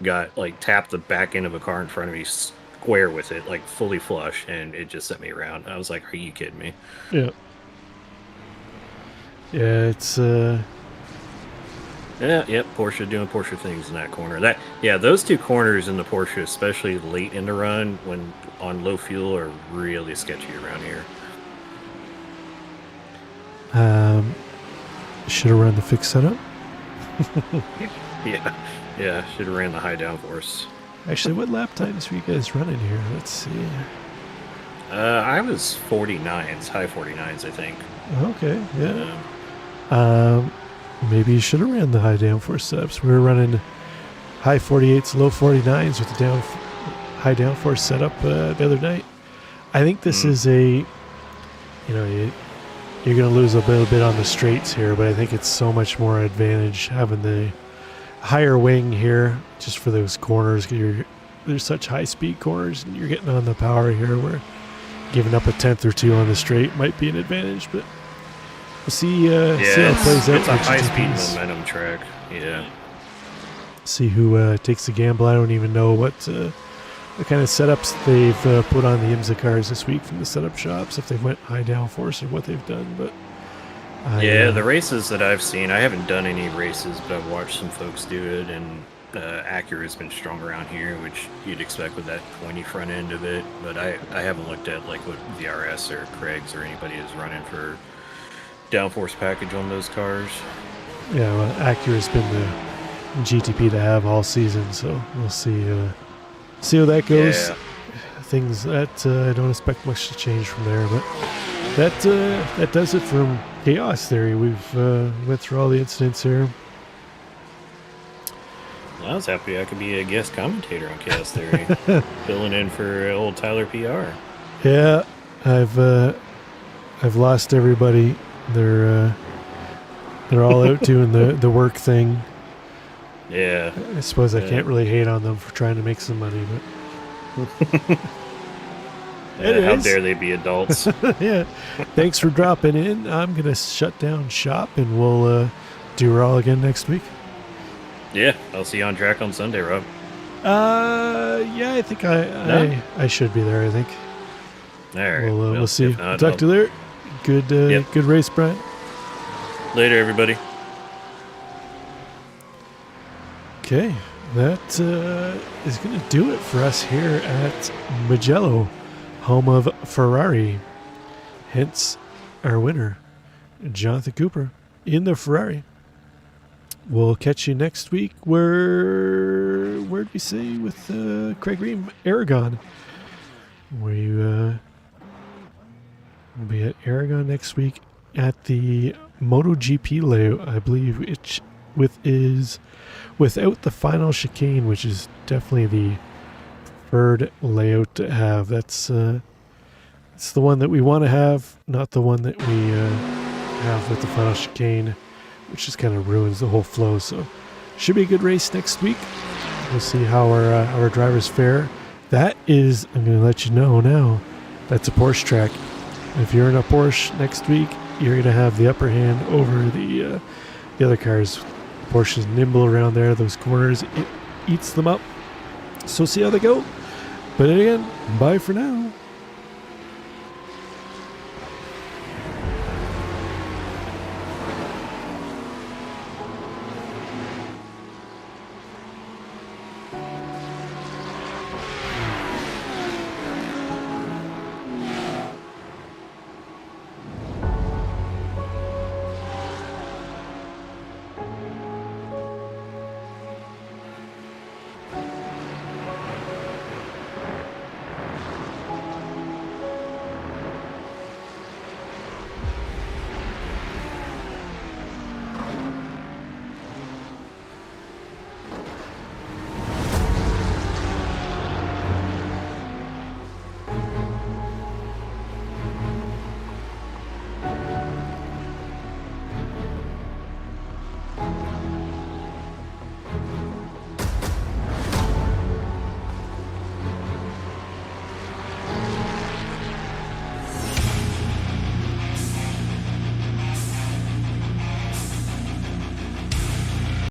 got like tapped the back end of a car in front of me square with it, like fully flush, and it just sent me around. I was like, are you kidding me? Yeah. Yeah, it's Porsche doing Porsche things in that corner. Those two corners in the Porsche, especially late in the run when on low fuel, are really sketchy around here. should have run the fixed setup. Yeah, should have ran the high downforce. Actually, what lap times were you guys running here? Let's see. I was 49s, high 49s, I think. Okay, yeah. Maybe you should have ran the high downforce setups. We were running high 48s, low 49s with the high downforce setup the other night. I think this is you're going to lose a little bit on the straights here, but I think it's so much more advantage having the higher wing here just for those corners. There's such high speed corners and you're getting on the power here where giving up a tenth or two on the straight might be an advantage, but we'll see how it plays out. It's a for high GTPs. speed momentum track. Yeah. See who takes the gamble. I don't even know what kind of setups they've put on the IMSA cars this week from the setup shops, if they went high downforce or what they've done. But the races that I've seen, I haven't done any races, but I've watched some folks do it, and Acura's been strong around here, which you'd expect with that pointy front end of it. But I haven't looked at like what VRS or Craig's or anybody is running for downforce package on those cars. Yeah, well, Acura's been the GTP to have all season, so we'll see how that goes. Yeah. Things that I don't expect much to change from there, but that does it from Chaos Theory. We've went through all the incidents here. I was happy I could be a guest commentator on Chaos Theory, filling in for old Tyler PR. Yeah, I've lost everybody. They're all out doing the work thing. Yeah. I suppose I Yeah. can't really hate on them for trying to make some money, but How Anyways. dare they be adults? yeah. Thanks for dropping in. I'm gonna shut down shop, and we'll do Raw again next week. Yeah, I'll see you on track on Sunday, Rob. Yeah, I think I should be there. I think. All right. We'll see. if not, Talk to you later. Good, Yep. good race, Brian. later, everybody. Okay, that is going to do it for us here at Mugello, home of Ferrari. Hence, our winner, Jonathan Cooper, in the Ferrari. We'll catch you next week. Where'd we say with Craig Ream, Aragon? We'll be at Aragon next week at the MotoGP layout, I believe, which is without the final chicane, which is definitely the preferred layout to have. It's the one that we want to have, not the one that we have with the final chicane, which just kind of ruins the whole flow. So should be a good race next week. We'll see how our drivers fare. That is, I'm going to let you know now, that's a Porsche track. If you're in a Porsche next week, you're going to have the upper hand over the other cars. Porsche's nimble around there. Those corners, it eats them up. So see how they go. But again, bye for now.